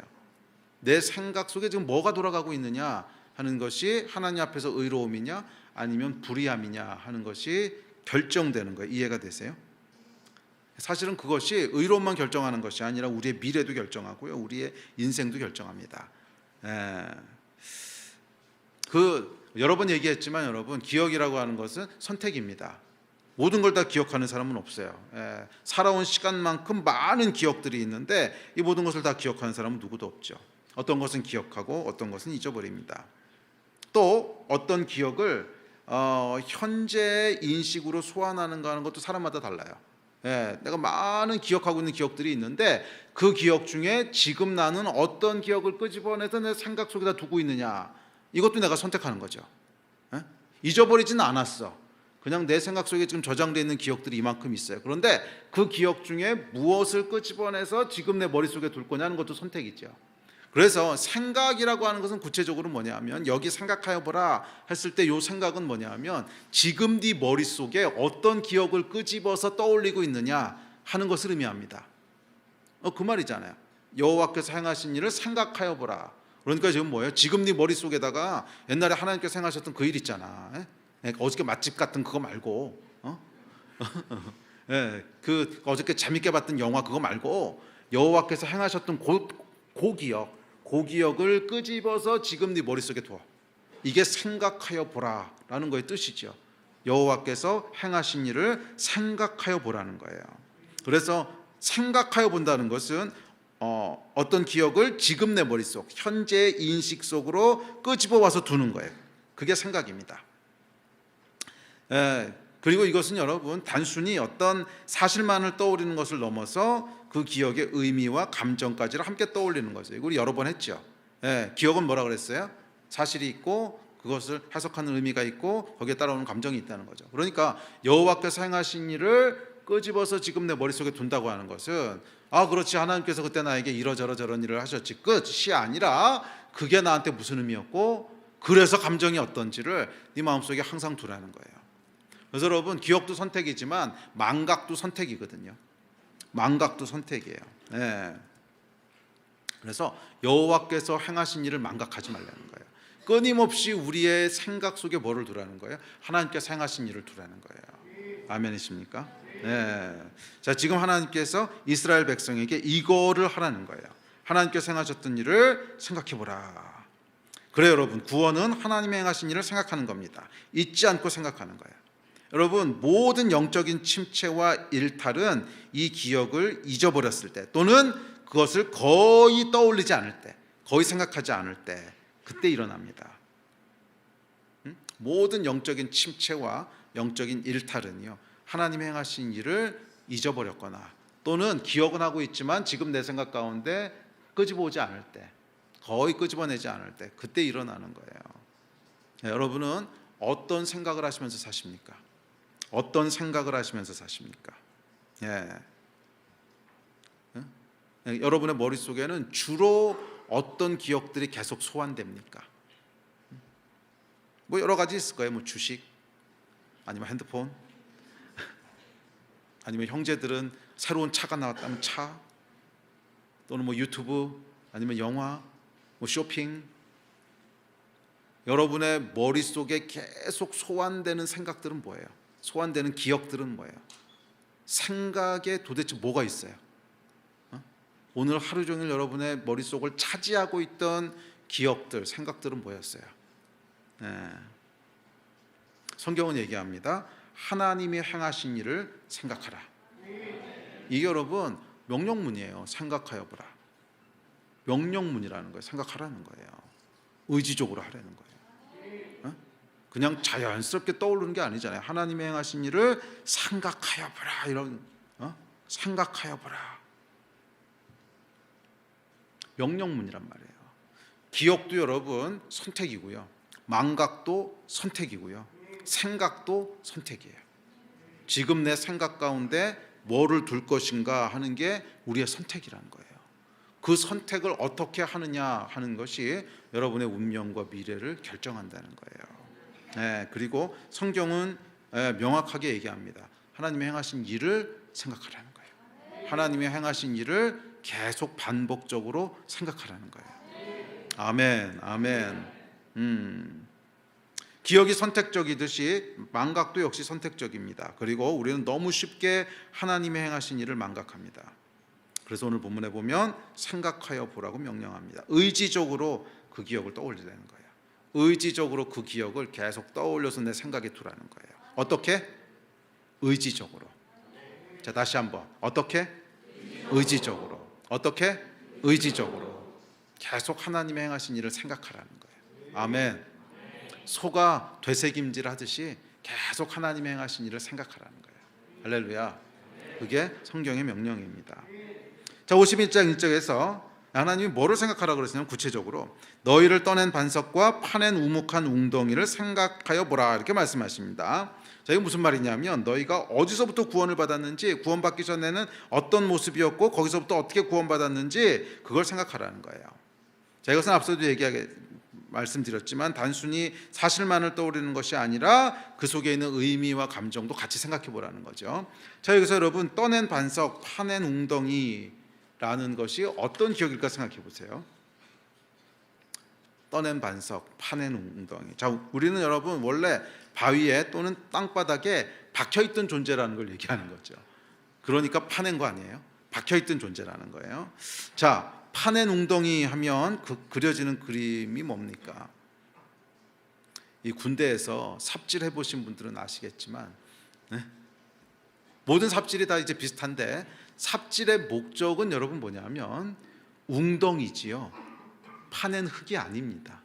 내 생각 속에 지금 뭐가 돌아가고 있느냐 하는 것이 하나님 앞에서 의로움이냐 아니면 불의함이냐 하는 것이 결정되는 거예요. 이해가 되세요? 사실은 그것이 의로움만 결정하는 것이 아니라 우리의 미래도 결정하고요, 우리의 인생도 결정합니다. 여러 번 얘기했지만 여러분, 기억이라고 하는 것은 선택입니다. 모든 걸 다 기억하는 사람은 없어요. 살아온 시간만큼 많은 기억들이 있는데 이 모든 것을 다 기억하는 사람은 누구도 없죠. 어떤 것은 기억하고 어떤 것은 잊어버립니다. 또 어떤 기억을 현재 인식으로 소환하는가 하는 것도 사람마다 달라요. 내가 많은 기억하고 있는 기억들이 있는데 그 기억 중에 지금 나는 어떤 기억을 끄집어내서 내 생각 속에다 두고 있느냐, 이것도 내가 선택하는 거죠. 잊어버리지는 않았어. 그냥 내 생각 속에 지금 저장되어 있는 기억들이 이만큼 있어요. 그런데 그 기억 중에 무엇을 끄집어내서 지금 내 머릿속에 둘 거냐는 것도 선택이죠. 그래서 생각이라고 하는 것은 구체적으로 뭐냐면 여기 생각하여 보라 했을 때 이 생각은 뭐냐면 지금 네 머릿속에 어떤 기억을 끄집어서 떠올리고 있느냐 하는 것을 의미합니다. 그 말이잖아요. 여호와께서 행하신 일을 생각하여 보라. 그러니까 지금 뭐예요? 지금 네 머릿속에다가 옛날에 하나님께서 행하셨던 그 일 있잖아. 어저께 맛집 같은 그거 말고 그 어저께 재밌게 봤던 영화 그거 말고 여호와께서 행하셨던 그 기억을 끄집어서 지금 네 머릿속에 두어. 이게 생각하여 보라라는 거의 뜻이죠. 여호와께서 행하신 일을 생각하여 보라는 거예요. 그래서 생각하여 본다는 것은 어떤 기억을 지금 내 머릿속, 현재 인식 속으로 끄집어 와서 두는 거예요. 그게 생각입니다. 그리고 이것은 여러분 단순히 어떤 사실만을 떠올리는 것을 넘어서 그 기억의 의미와 감정까지를 함께 떠올리는 거죠. 이걸 여러 번 했죠. 기억은 뭐라 그랬어요? 사실이 있고 그것을 해석하는 의미가 있고 거기에 따라오는 감정이 있다는 거죠. 그러니까 여호와께서 행하신 일을 끄집어서 지금 내 머릿속에 둔다고 하는 것은 그렇지, 하나님께서 그때 나에게 이러저런 일을 하셨지 끝이 아니라 그게 나한테 무슨 의미였고 그래서 감정이 어떤지를 네 마음속에 항상 두라는 거예요. 그래서 여러분, 기억도 선택이지만 망각도 선택이거든요. 망각도 선택이에요. 그래서 여호와께서 행하신 일을 망각하지 말라는 거예요. 끊임없이 우리의 생각 속에 뭐를 두라는 거예요? 하나님께서 행하신 일을 두라는 거예요. 아멘이십니까? 자, 지금 하나님께서 이스라엘 백성에게 이거를 하라는 거예요. 하나님께서 행하셨던 일을 생각해 보라. 그래요, 여러분. 구원은 하나님이 행하신 일을 생각하는 겁니다. 잊지 않고 생각하는 거예요. 여러분, 모든 영적인 침체와 일탈은 이 기억을 잊어버렸을 때 또는 그것을 거의 떠올리지 않을 때, 거의 생각하지 않을 때, 그때 일어납니다. 모든 영적인 침체와 영적인 일탈은요, 하나님이 행하신 일을 잊어버렸거나 또는 기억은 하고 있지만 지금 내 생각 가운데 끄집어오지 않을 때, 거의 끄집어내지 않을 때, 그때 일어나는 거예요. 여러분은 어떤 생각을 하시면서 사십니까? 어떤 생각을 하시면서 사십니까? 여러분의 머릿속에는 주로 어떤 기억들이 계속 소환됩니까? 뭐 여러 가지 있을 거예요. 뭐 주식, 아니면 핸드폰, 아니면 형제들은 새로운 차가 나왔다면 차, 또는 뭐 유튜브, 아니면 영화, 뭐 쇼핑. 여러분의 머릿속에 계속 소환되는 생각들은 뭐예요? 소환되는 기억들은 뭐예요? 생각에 도대체 뭐가 있어요? 오늘 하루 종일 여러분의 머릿속을 차지하고 있던 기억들, 생각들은 뭐였어요? 성경은 얘기합니다. 하나님이 행하신 일을 생각하라. 이게 여러분 명령문이에요. 생각하여 보라. 명령문이라는 거예요. 생각하라는 거예요. 의지적으로 하라는 거예요. 그냥 자연스럽게 떠오르는 게 아니잖아요. 하나님이 행하신 일을 생각하여 보라. 이런 생각하여 보라. 명령문이란 말이에요. 기억도 여러분 선택이고요. 망각도 선택이고요. 생각도 선택이에요. 지금 내 생각 가운데 뭐를 둘 것인가 하는 게 우리의 선택이라는 거예요. 그 선택을 어떻게 하느냐 하는 것이 여러분의 운명과 미래를 결정한다는 거예요. 그리고 성경은 명확하게 얘기합니다. 하나님이 행하신 일을 생각하라는 거예요. 하나님이 행하신 일을 계속 반복적으로 생각하라는 거예요. 아멘, 아멘. 기억이 선택적이듯이 망각도 역시 선택적입니다. 그리고 우리는 너무 쉽게 하나님이 행하신 일을 망각합니다. 그래서 오늘 본문에 보면 생각하여 보라고 명령합니다. 의지적으로 그 기억을 떠올리라는 거예요. 의지적으로 그 기억을 계속 떠올려서 내 생각에 두라는 거예요. 어떻게? 의지적으로. 자, 다시 한번. 어떻게? 의지적으로. 어떻게? 의지적으로. 계속 하나님의 행하신 일을 생각하라는 거예요. 아멘. 소가 되새김질 하듯이 계속 하나님의 행하신 일을 생각하라는 거예요. 할렐루야. 그게 성경의 명령입니다. 자, 51장 1절에서 하나님이 뭐를 생각하라고 그러시냐면 구체적으로 너희를 떠낸 반석과 파낸 우묵한 웅덩이를 생각하여 보라 이렇게 말씀하십니다. 자, 이게 무슨 말이냐면 너희가 어디서부터 구원을 받았는지, 구원받기 전에는 어떤 모습이었고 거기서부터 어떻게 구원받았는지 그걸 생각하라는 거예요. 자, 이것은 앞서도 말씀드렸지만 단순히 사실만을 떠올리는 것이 아니라 그 속에 있는 의미와 감정도 같이 생각해 보라는 거죠. 자, 여기서 여러분 떠낸 반석, 파낸 웅덩이라는 것이 어떤 기억일까 생각해 보세요. 떠낸 반석, 파낸 웅덩이. 자, 우리는 여러분 원래 바위에 또는 땅바닥에 박혀있던 존재라는 걸 얘기하는 거죠. 그러니까 파낸 거 아니에요? 박혀있던 존재라는 거예요. 자, 파낸 웅덩이 하면 그려지는 그림이 뭡니까? 이 군대에서 삽질 해보신 분들은 아시겠지만 모든 삽질이 다 이제 비슷한데 삽질의 목적은 여러분 뭐냐면 웅덩이지요. 파낸 흙이 아닙니다.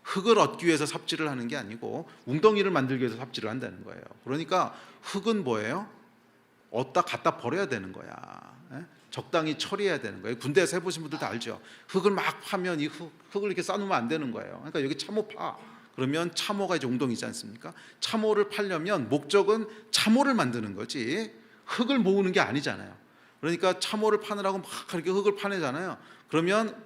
흙을 얻기 위해서 삽질을 하는 게 아니고 웅덩이를 만들기 위해서 삽질을 한다는 거예요. 그러니까 흙은 뭐예요? 얻다 갖다 버려야 되는 거야. 적당히 처리해야 되는 거예요. 군대에서 해보신 분들도 알죠. 흙을 막 파면 이 흙을 이렇게 쌓으면 안 되는 거예요. 그러니까 여기 참호 파. 그러면 참호가 이제 웅덩이지 않습니까? 참호를 파려면 목적은 참호를 만드는 거지 흙을 모으는 게 아니잖아요. 그러니까 참호를 파느라고 막 그렇게 흙을 파내잖아요. 그러면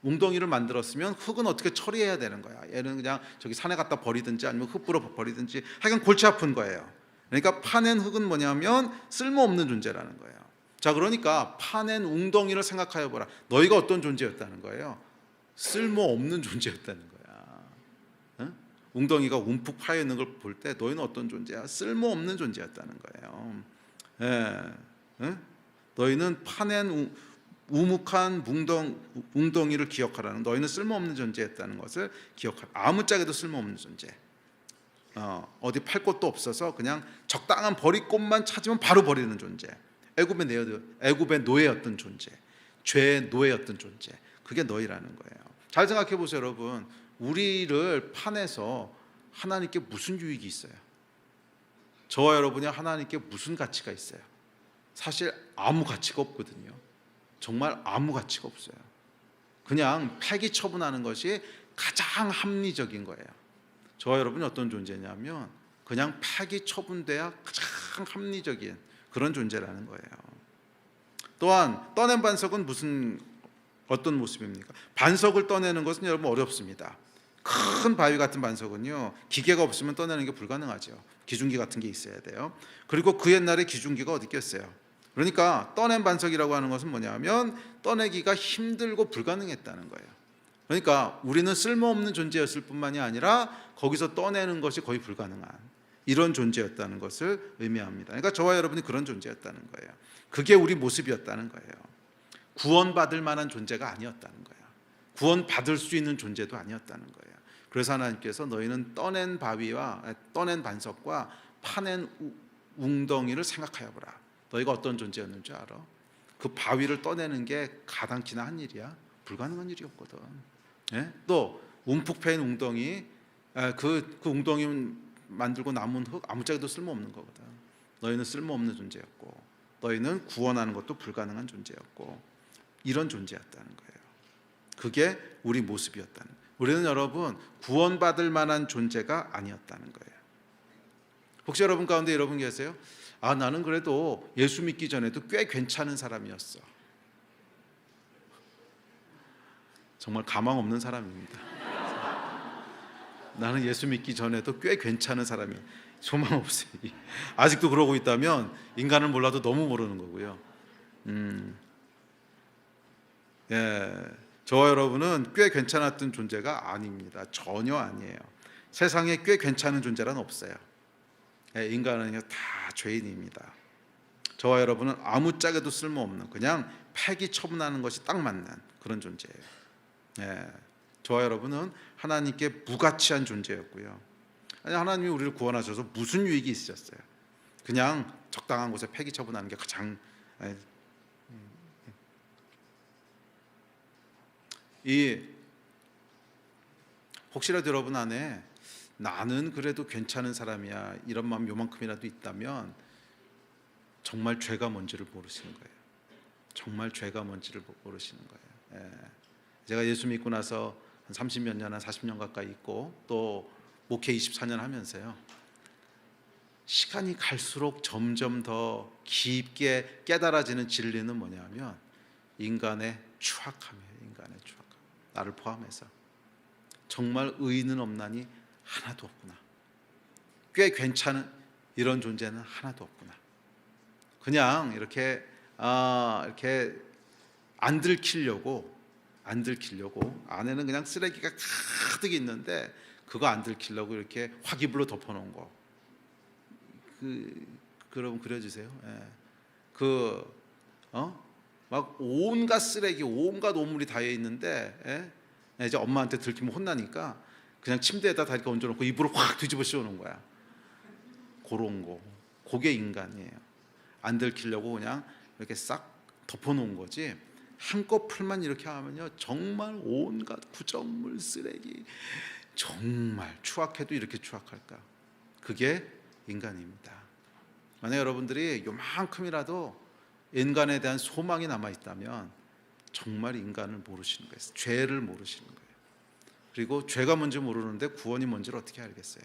웅덩이를 만들었으면 흙은 어떻게 처리해야 되는 거야. 얘는 그냥 저기 산에 갖다 버리든지 아니면 흙으로 버리든지 하여간 골치 아픈 거예요. 그러니까 파낸 흙은 뭐냐면 쓸모없는 존재라는 거예요. 자, 그러니까 파낸 웅덩이를 생각하여 보라. 너희가 어떤 존재였다는 거예요? 쓸모없는 존재였다는 거야. 응? 웅덩이가 움푹 파여 있는 걸 볼 때 너희는 어떤 존재야? 쓸모없는 존재였다는 거예요. 응? 너희는 파낸 우묵한 웅덩이를 기억하라는, 너희는 쓸모없는 존재였다는 것을 기억하라. 아무짝에도 쓸모없는 존재. 어디 팔 곳도 없어서 그냥 적당한 버리꽃만 찾으면 바로 버리는 존재. 애굽의 노예였던 존재, 죄의 노예였던 존재. 그게 너희라는 거예요. 잘 생각해 보세요, 여러분. 우리를 파내서 하나님께 무슨 유익이 있어요? 저와 여러분이 하나님께 무슨 가치가 있어요? 사실 아무 가치가 없거든요. 정말 아무 가치가 없어요. 그냥 폐기 처분하는 것이 가장 합리적인 거예요. 저와 여러분이 어떤 존재냐면 그냥 폐기 처분돼야 가장 합리적인 그런 존재라는 거예요. 또한 떠낸 반석은 어떤 모습입니까? 반석을 떠내는 것은 여러분 어렵습니다. 큰 바위 같은 반석은요, 기계가 없으면 떠내는 게 불가능하죠. 기중기 같은 게 있어야 돼요. 그리고 그 옛날에 기중기가 어디 있겠어요. 그러니까 떠낸 반석이라고 하는 것은 뭐냐면 떠내기가 힘들고 불가능했다는 거예요. 그러니까 우리는 쓸모없는 존재였을 뿐만이 아니라 거기서 떠내는 것이 거의 불가능한 이런 존재였다는 것을 의미합니다. 그러니까 저와 여러분이 그런 존재였다는 거예요. 그게 우리 모습이었다는 거예요. 구원받을 만한 존재가 아니었다는 거예요. 구원받을 수 있는 존재도 아니었다는 거예요. 그래서 하나님께서 너희는 떠낸 반석과 파낸 웅덩이를 생각하여 보라. 너희가 어떤 존재였는 줄 알아? 그 바위를 떠내는 게 가당키나 한 일이야? 불가능한 일이었거든. 예? 또 움푹 패인 웅덩이, 그 웅덩이 만들고 남은 흙 아무짝에도 쓸모없는 거거든. 너희는 쓸모없는 존재였고, 너희는 구원하는 것도 불가능한 존재였고, 이런 존재였다는 거예요. 그게 우리 모습이었다는 거예요. 우리는 여러분 구원받을 만한 존재가 아니었다는 거예요. 혹시 여러분 가운데 여러분 계세요? 나는 그래도 예수 믿기 전에도 꽤 괜찮은 사람이었어. 정말 가망 없는 사람입니다. 나는 예수 믿기 전에도 꽤 괜찮은 사람이에요. 소망 없어요. 아직도 그러고 있다면 인간을 몰라도 너무 모르는 거고요. 저와 여러분은 꽤 괜찮았던 존재가 아닙니다. 전혀 아니에요. 세상에 꽤 괜찮은 존재란 없어요. 인간은 다 죄인입니다. 저와 여러분은 아무짝에도 쓸모없는 그냥 폐기 처분하는 것이 딱 맞는 그런 존재예요. 저와 여러분은 하나님께 무가치한 존재였고요. 하나님이 우리를 구원하셔서 무슨 유익이 있으셨어요? 그냥 적당한 곳에 폐기 처분하는 게 가장 혹시라도 여러분 안에 나는 그래도 괜찮은 사람이야 이런 마음 요만큼이라도 있다면 정말 죄가 뭔지를 모르시는 거예요. 정말 죄가 뭔지를 모르시는 거예요. 제가 예수 믿고 나서 한 30몇 년, 한 40년 가까이 있고 또 목회 24년 하면서요, 시간이 갈수록 점점 더 깊게 깨달아지는 진리는 뭐냐면 인간의 추악함이에요. 인간의 추악함. 나를 포함해서 정말 의인은 없나니 하나도 없구나. 꽤 괜찮은 이런 존재는 하나도 없구나. 그냥 이렇게 안 들키려고 안에는 그냥 쓰레기가 가득 있는데 그거 안 들키려고 이렇게 화기불로 덮어놓은 거. 여러분 그려주세요. 막 온갖 쓰레기, 온갖 오물이 다 있는데 이제 엄마한테 들키면 혼나니까 그냥 침대에다 다 이렇게 얹어놓고 이불을 확 뒤집어 씌워놓은 거야. 그런 거. 그게 인간이에요. 안 들키려고 그냥 이렇게 싹 덮어놓은 거지. 한꺼풀만 이렇게 하면요 정말 온갖 구정물 쓰레기, 정말 추악해도 이렇게 추악할까? 그게 인간입니다. 만약 여러분들이 요만큼이라도 인간에 대한 소망이 남아있다면 정말 인간을 모르시는 거예요. 죄를 모르시는 거예요. 그리고 죄가 뭔지 모르는데 구원이 뭔지를 어떻게 알겠어요?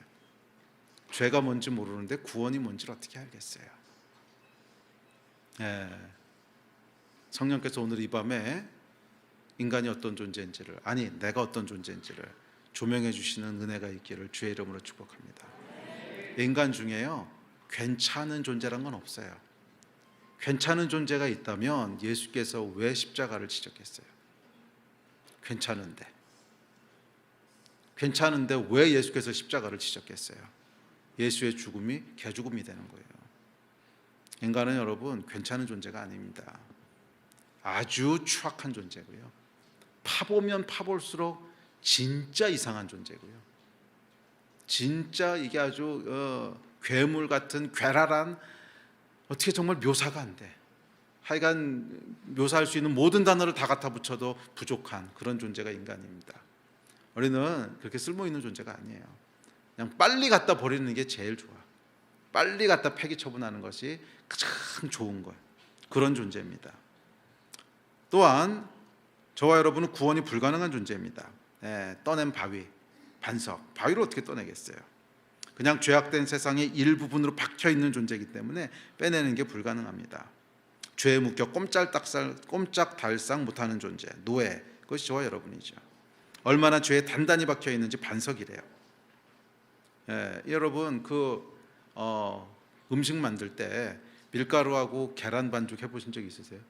죄가 뭔지 모르는데 구원이 뭔지를 어떻게 알겠어요? 성령께서 오늘 이 밤에 인간이 어떤 존재인지를, 내가 어떤 존재인지를 조명해 주시는 은혜가 있기를 주의 이름으로 축복합니다. 인간 중에요 괜찮은 존재란 건 없어요. 괜찮은 존재가 있다면 예수께서 왜 십자가를 지셨겠어요? 괜찮은데 왜 예수께서 십자가를 지셨겠어요? 예수의 죽음이 개죽음이 되는 거예요. 인간은 여러분 괜찮은 존재가 아닙니다. 아주 추악한 존재고요. 파보면 파볼수록 진짜 이상한 존재고요. 진짜 이게 아주 괴물 같은 괴랄한, 어떻게 정말 묘사가 안 돼. 하여간 묘사할 수 있는 모든 단어를 다 갖다 붙여도 부족한 그런 존재가 인간입니다. 우리는 그렇게 쓸모있는 존재가 아니에요. 그냥 빨리 갖다 버리는 게 제일 좋아. 빨리 갖다 폐기 처분하는 것이 가장 좋은 거예요. 그런 존재입니다. 또한 저와 여러분은 구원이 불가능한 존재입니다. 떠낸 바위, 반석, 바위를 어떻게 떠내겠어요? 그냥 죄악된 세상의 일부분으로 박혀 있는 존재이기 때문에 빼내는 게 불가능합니다. 죄에 묶여 꼼짝달싹 못하는 존재, 노예, 그것이 저와 여러분이죠. 얼마나 죄에 단단히 박혀 있는지 반석이래요. 여러분 음식 만들 때 밀가루하고 계란 반죽 해보신 적 있으세요?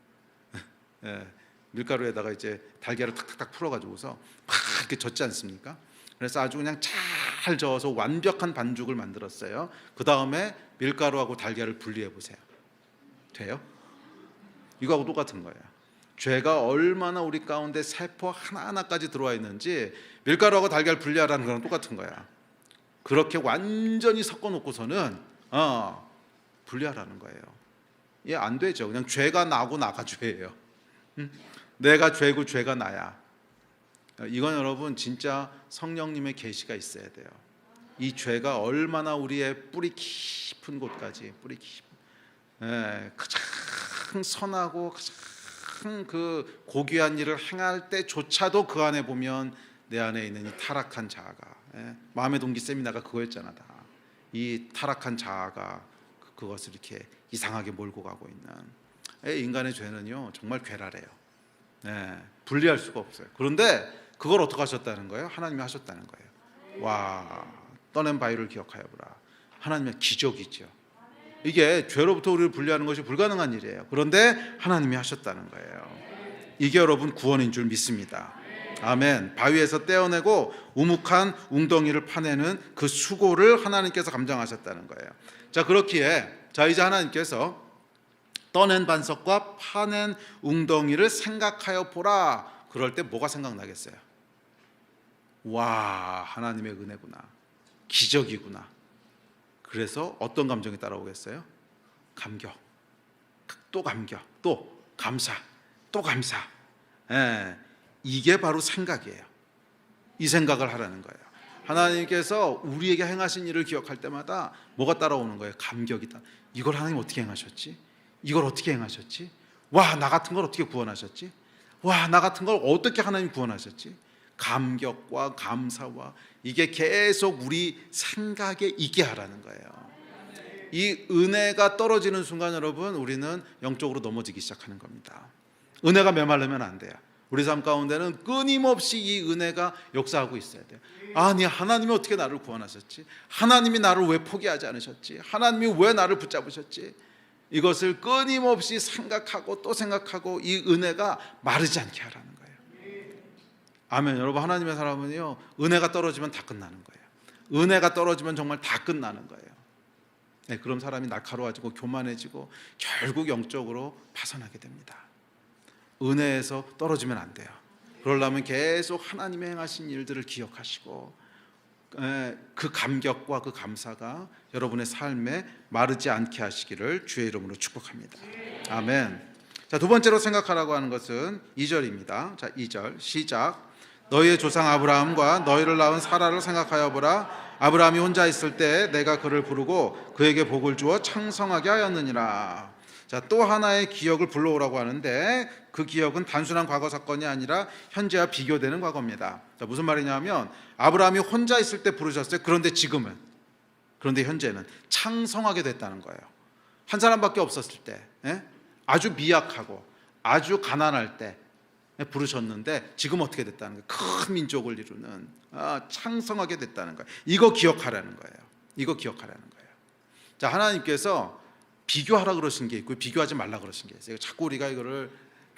밀가루에다가 이제 달걀을 탁탁탁 풀어가지고서 막 이렇게 젓지 않습니까? 그래서 아주 그냥 잘 저어서 완벽한 반죽을 만들었어요. 그 다음에 밀가루하고 달걀을 분리해 보세요. 돼요? 이거하고 똑같은 거예요. 죄가 얼마나 우리 가운데 세포 하나하나까지 들어와 있는지 밀가루하고 달걀 분리하라는 거랑 똑같은 거야. 그렇게 완전히 섞어 놓고서는 분리하라는 거예요. 이게 안 되죠. 그냥 죄가 나고 나가 죄예요. 내가 죄고 죄가 나야. 이건 여러분 진짜 성령님의 계시가 있어야 돼요. 이 죄가 얼마나 우리의 뿌리 깊은 곳까지 가장 선하고 가장 그 고귀한 일을 행할 때조차도 그 안에 보면 내 안에 있는 이 타락한 자아가, 마음의 동기 세미나가 그거였잖아. 다 이 타락한 자아가 그것을 이렇게 이상하게 몰고 가고 있는 인간의 죄는요 정말 괴랄해요. 분리할 수가 없어요. 그런데 그걸 어떻게 하셨다는 거예요? 하나님이 하셨다는 거예요. 와, 떠낸 바위를 기억하여 보라. 하나님의 기적이죠. 이게 죄로부터 우리를 분리하는 것이 불가능한 일이에요. 그런데 하나님이 하셨다는 거예요. 이게 여러분 구원인 줄 믿습니다. 아멘. 바위에서 떼어내고 우묵한 웅덩이를 파내는 그 수고를 하나님께서 감당하셨다는 거예요. 자, 그렇기에 이제 하나님께서 떠낸 반석과 파낸 웅덩이를 생각하여 보라. 그럴 때 뭐가 생각나겠어요? 와, 하나님의 은혜구나, 기적이구나. 그래서 어떤 감정이 따라오겠어요? 감격, 또 감격, 또 감사, 또 감사. 이게 바로 생각이에요. 이 생각을 하라는 거예요. 하나님께서 우리에게 행하신 일을 기억할 때마다 뭐가 따라오는 거예요? 감격이다. 이걸 하나님 어떻게 행하셨지? 이걸 어떻게 행하셨지? 와, 나 같은 걸 어떻게 구원하셨지? 와, 나 같은 걸 어떻게 하나님 구원하셨지? 감격과 감사와 이게 계속 우리 생각에 있게 하라는 거예요. 이 은혜가 떨어지는 순간 여러분 우리는 영적으로 넘어지기 시작하는 겁니다. 은혜가 메말르면 안 돼요. 우리 삶 가운데는 끊임없이 이 은혜가 역사하고 있어야 돼요. 아니, 하나님이 어떻게 나를 구원하셨지? 하나님이 나를 왜 포기하지 않으셨지? 하나님이 왜 나를 붙잡으셨지? 이것을 끊임없이 생각하고 또 생각하고 이 은혜가 마르지 않게 하라는 거예요. 아멘. 여러분, 하나님의 사람은요 은혜가 떨어지면 다 끝나는 거예요. 은혜가 떨어지면 정말 다 끝나는 거예요. 그럼 사람이 날카로워지고 교만해지고 결국 영적으로 파산하게 됩니다. 은혜에서 떨어지면 안 돼요. 그러려면 계속 하나님의 행하신 일들을 기억하시고 그 감격과 그 감사가 여러분의 삶에 마르지 않게 하시기를 주의 이름으로 축복합니다. 아멘. 자, 두 번째로 생각하라고 하는 것은 2절입니다. 자, 2절 시작. 너희의 조상 아브라함과 너희를 낳은 사라를 생각하여 보라. 아브라함이 혼자 있을 때 내가 그를 부르고 그에게 복을 주어 창성하게 하였느니라. 자, 또 하나의 기억을 불러오라고 하는데 그 기억은 단순한 과거 사건이 아니라 현재와 비교되는 과거입니다. 자, 무슨 말이냐면 아브라함이 혼자 있을 때 부르셨어요. 그런데 지금은, 그런데 현재는 창성하게 됐다는 거예요. 한 사람밖에 없었을 때, 아주 미약하고 아주 가난할 때 부르셨는데 지금 어떻게 됐다는 거예요? 큰 민족을 이루는 창성하게 됐다는 거예요. 이거 기억하라는 거예요. 이거 기억하라는 거예요. 자, 하나님께서 비교하라 그러신 게 있고 비교하지 말라 그러신 게 있어요. 자꾸 우리가 이거를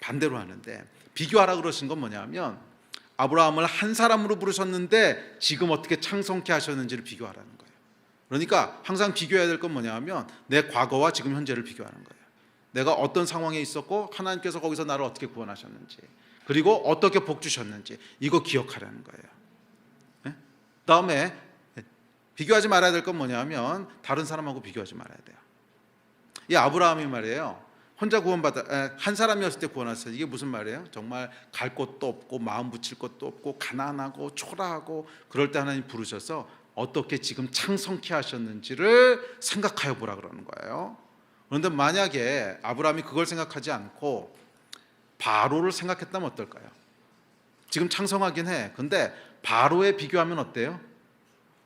반대로 하는데 비교하라 그러신 건 뭐냐면 아브라함을 한 사람으로 부르셨는데 지금 어떻게 창성케 하셨는지를 비교하라는 거예요. 그러니까 항상 비교해야 될 건 뭐냐면 내 과거와 지금 현재를 비교하는 거예요. 내가 어떤 상황에 있었고 하나님께서 거기서 나를 어떻게 구원하셨는지 그리고 어떻게 복 주셨는지 이거 기억하라는 거예요. 다음에 비교하지 말아야 될 건 뭐냐면 다른 사람하고 비교하지 말아야 돼요. 이 아브라함이 말이에요. 혼자 구원받아 한 사람이었을 때 구원하셨어요. 이게 무슨 말이에요? 정말 갈 곳도 없고 마음 붙일 것도 없고 가난하고 초라하고 그럴 때 하나님 부르셔서 어떻게 지금 창성케 하셨는지를 생각하여 보라 그러는 거예요. 그런데 만약에 아브라함이 그걸 생각하지 않고 바로를 생각했다면 어떨까요? 지금 창성하긴 해. 근데 바로에 비교하면 어때요?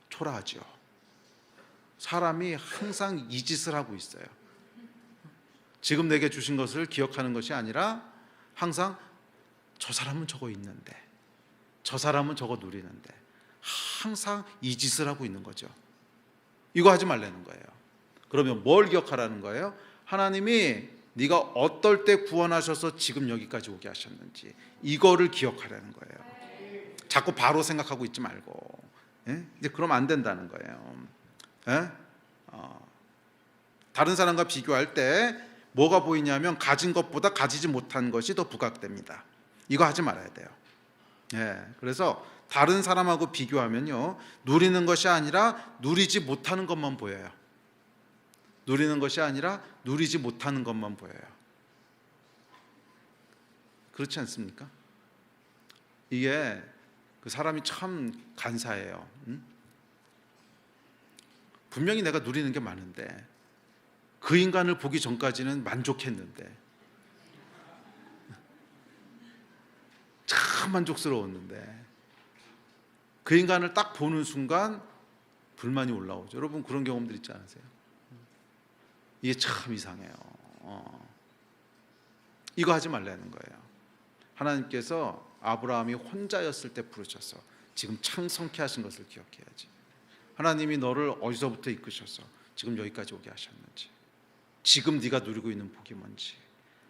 초라하죠. 사람이 항상 이 짓을 하고 있어요. 지금 내게 주신 것을 기억하는 것이 아니라 항상 저 사람은 저거 있는데, 저 사람은 저거 누리는데, 항상 이 짓을 하고 있는 거죠. 이거 하지 말라는 거예요. 그러면 뭘 기억하라는 거예요? 하나님이 네가 어떨 때 구원하셔서 지금 여기까지 오게 하셨는지 이거를 기억하라는 거예요. 자꾸 바로 생각하고 있지 말고. 이제 그러면 안 된다는 거예요. 다른 사람과 비교할 때 뭐가 보이냐면 가진 것보다 가지지 못한 것이 더 부각됩니다. 이거 하지 말아야 돼요. 그래서 다른 사람하고 비교하면요, 누리는 것이 아니라 누리지 못하는 것만 보여요. 누리는 것이 아니라 누리지 못하는 것만 보여요. 그렇지 않습니까? 이게 그 사람이 참 간사해요. 분명히 내가 누리는 게 많은데 그 인간을 보기 전까지는 만족했는데, 참 만족스러웠는데 그 인간을 딱 보는 순간 불만이 올라오죠. 여러분 그런 경험들 있지 않으세요? 이게 참 이상해요. 이거 하지 말라는 거예요. 하나님께서 아브라함이 혼자였을 때 부르셔서 지금 창성케 하신 것을 기억해야지. 하나님이 너를 어디서부터 이끄셔서 지금 여기까지 오게 하셨는지, 지금 네가 누리고 있는 복이 뭔지,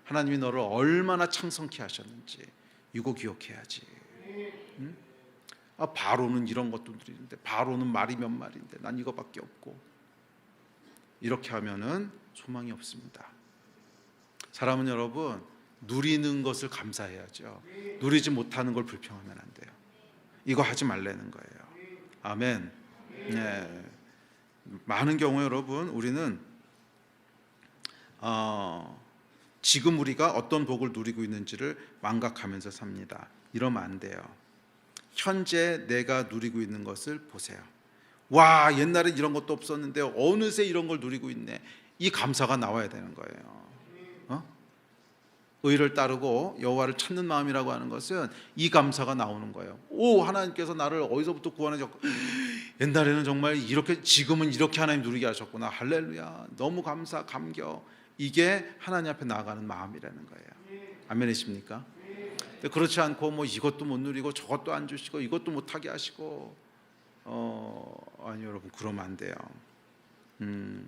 하나님이 너를 얼마나 창성케 하셨는지 이거 기억해야지. 바로는 이런 것도 누리는데, 바로는 말이 몇 마리인데 난 이거밖에 없고, 이렇게 하면은 소망이 없습니다. 사람은 여러분 누리는 것을 감사해야죠. 누리지 못하는 걸 불평하면 안 돼요. 이거 하지 말라는 거예요. 아멘. 많은 경우에 여러분 우리는 지금 우리가 어떤 복을 누리고 있는지를 망각하면서 삽니다. 이러면 안 돼요. 현재 내가 누리고 있는 것을 보세요. 와, 옛날에 이런 것도 없었는데 어느새 이런 걸 누리고 있네. 이 감사가 나와야 되는 거예요. 의를 따르고 여호와를 찾는 마음이라고 하는 것은 이 감사가 나오는 거예요. 오, 하나님께서 나를 어디서부터 구원하셨고, 옛날에는 정말 이렇게, 지금은 이렇게 하나님 누리게 하셨구나. 할렐루야, 너무 감사, 감격. 이게 하나님 앞에 나아가는 마음이라는 거예요. 아멘이십니까? 그렇지 않고 뭐 이것도 못 누리고 저것도 안 주시고 이것도 못하게 하시고, 아니 여러분 그러면 안 돼요.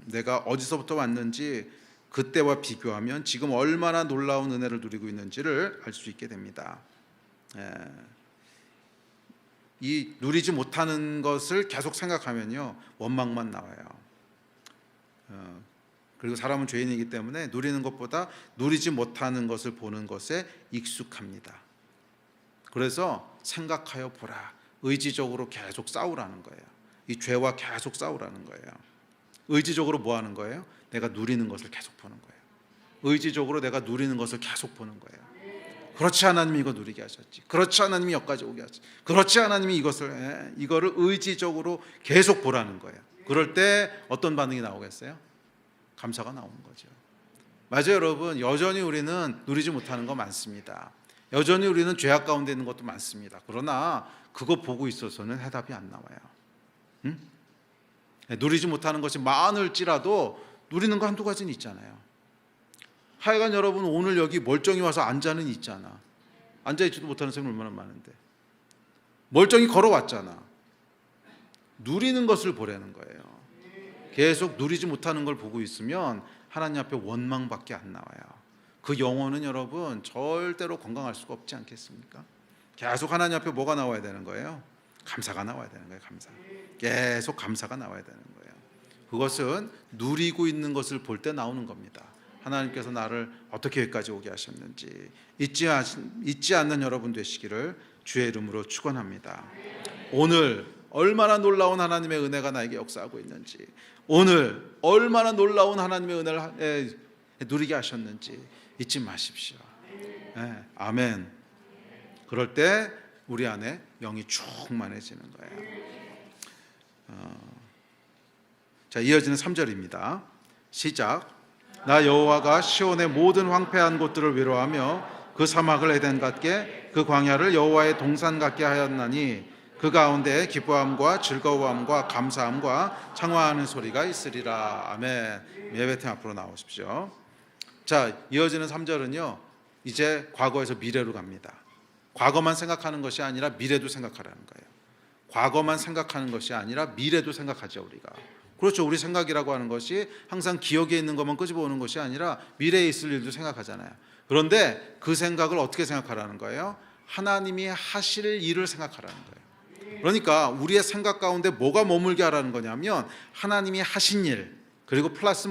내가 어디서부터 왔는지 그때와 비교하면 지금 얼마나 놀라운 은혜를 누리고 있는지를 알 수 있게 됩니다. 이 누리지 못하는 것을 계속 생각하면요 원망만 나와요. 그리고 사람은 죄인이기 때문에 누리는 것보다 누리지 못하는 것을 보는 것에 익숙합니다. 그래서 생각하여 보라, 의지적으로 계속 싸우라는 거예요. 이 죄와 계속 싸우라는 거예요. 의지적으로 뭐 하는 거예요? 내가 누리는 것을 계속 보는 거예요. 의지적으로 내가 누리는 것을 계속 보는 거예요. 그렇지, 하나님이 이거 누리게 하셨지. 그렇지, 하나님이 여기까지 오게 하셨지. 그렇지, 하나님이 이거를 의지적으로 계속 보라는 거예요. 그럴 때 어떤 반응이 나오겠어요? 감사가 나오는 거죠. 맞아요, 여러분. 여전히 우리는 누리지 못하는 거 많습니다. 여전히 우리는 죄악 가운데 있는 것도 많습니다. 그러나 그거 보고 있어서는 해답이 안 나와요. 누리지 못하는 것이 많을지라도 누리는 거 한두 가지는 있잖아요. 하여간 여러분 오늘 여기 멀쩡히 와서 앉아는 있잖아. 앉아있지도 못하는 사람이 얼마나 많은데 멀쩡히 걸어왔잖아. 누리는 것을 보라는 거예요. 계속 누리지 못하는 걸 보고 있으면 하나님 앞에 원망밖에 안 나와요. 그 영혼은 여러분 절대로 건강할 수가 없지 않겠습니까? 계속 하나님 앞에 뭐가 나와야 되는 거예요? 감사가 나와야 되는 거예요. 감사. 계속 감사가 나와야 되는 거예요. 그것은 누리고 있는 것을 볼 때 나오는 겁니다. 하나님께서 나를 어떻게 여기까지 오게 하셨는지 잊지 않는 여러분 되시기를 주의 이름으로 축원합니다. 오늘 얼마나 놀라운 하나님의 은혜가 나에게 역사하고 있는지, 오늘 얼마나 놀라운 하나님의 은혜를 누리게 하셨는지 잊지 마십시오. 아멘. 그럴 때 우리 안에 영이 충만해지는 거예요. 자, 이어지는 3절입니다. 시작. 나 여호와가 시온의 모든 황폐한 곳들을 위로하며 그 사막을 에덴 같게 그 광야를 여호와의 동산 같게 하였나니 그 가운데 기뻐함과 즐거움과 감사함과 창화하는 소리가 있으리라. 아멘. 예배팀 앞으로 나오십시오. 자, 이어지는 3절은요 이제 과거에서 미래로 갑니다. 과거만 생각하는 것이 아니라 미래도 생각하라는 거예요. 과거만 생각하는 것이 아니라 미래도 생각하죠. 우리가 그렇죠. 우리 생각이라고 하는 것이 항상 기억에 있는 것만 끄집어오는 것이 아니라 미래에 있을 일도 생각하잖아요. 그런데 그 생각을 어떻게 생각하라는 거예요? 하나님이 하실 일을 생각하라는 거예요. 그러니까 우리의 생각 가운데 뭐가 머물게 하라는 거냐면 하나님이 하신 일 그리고 플러스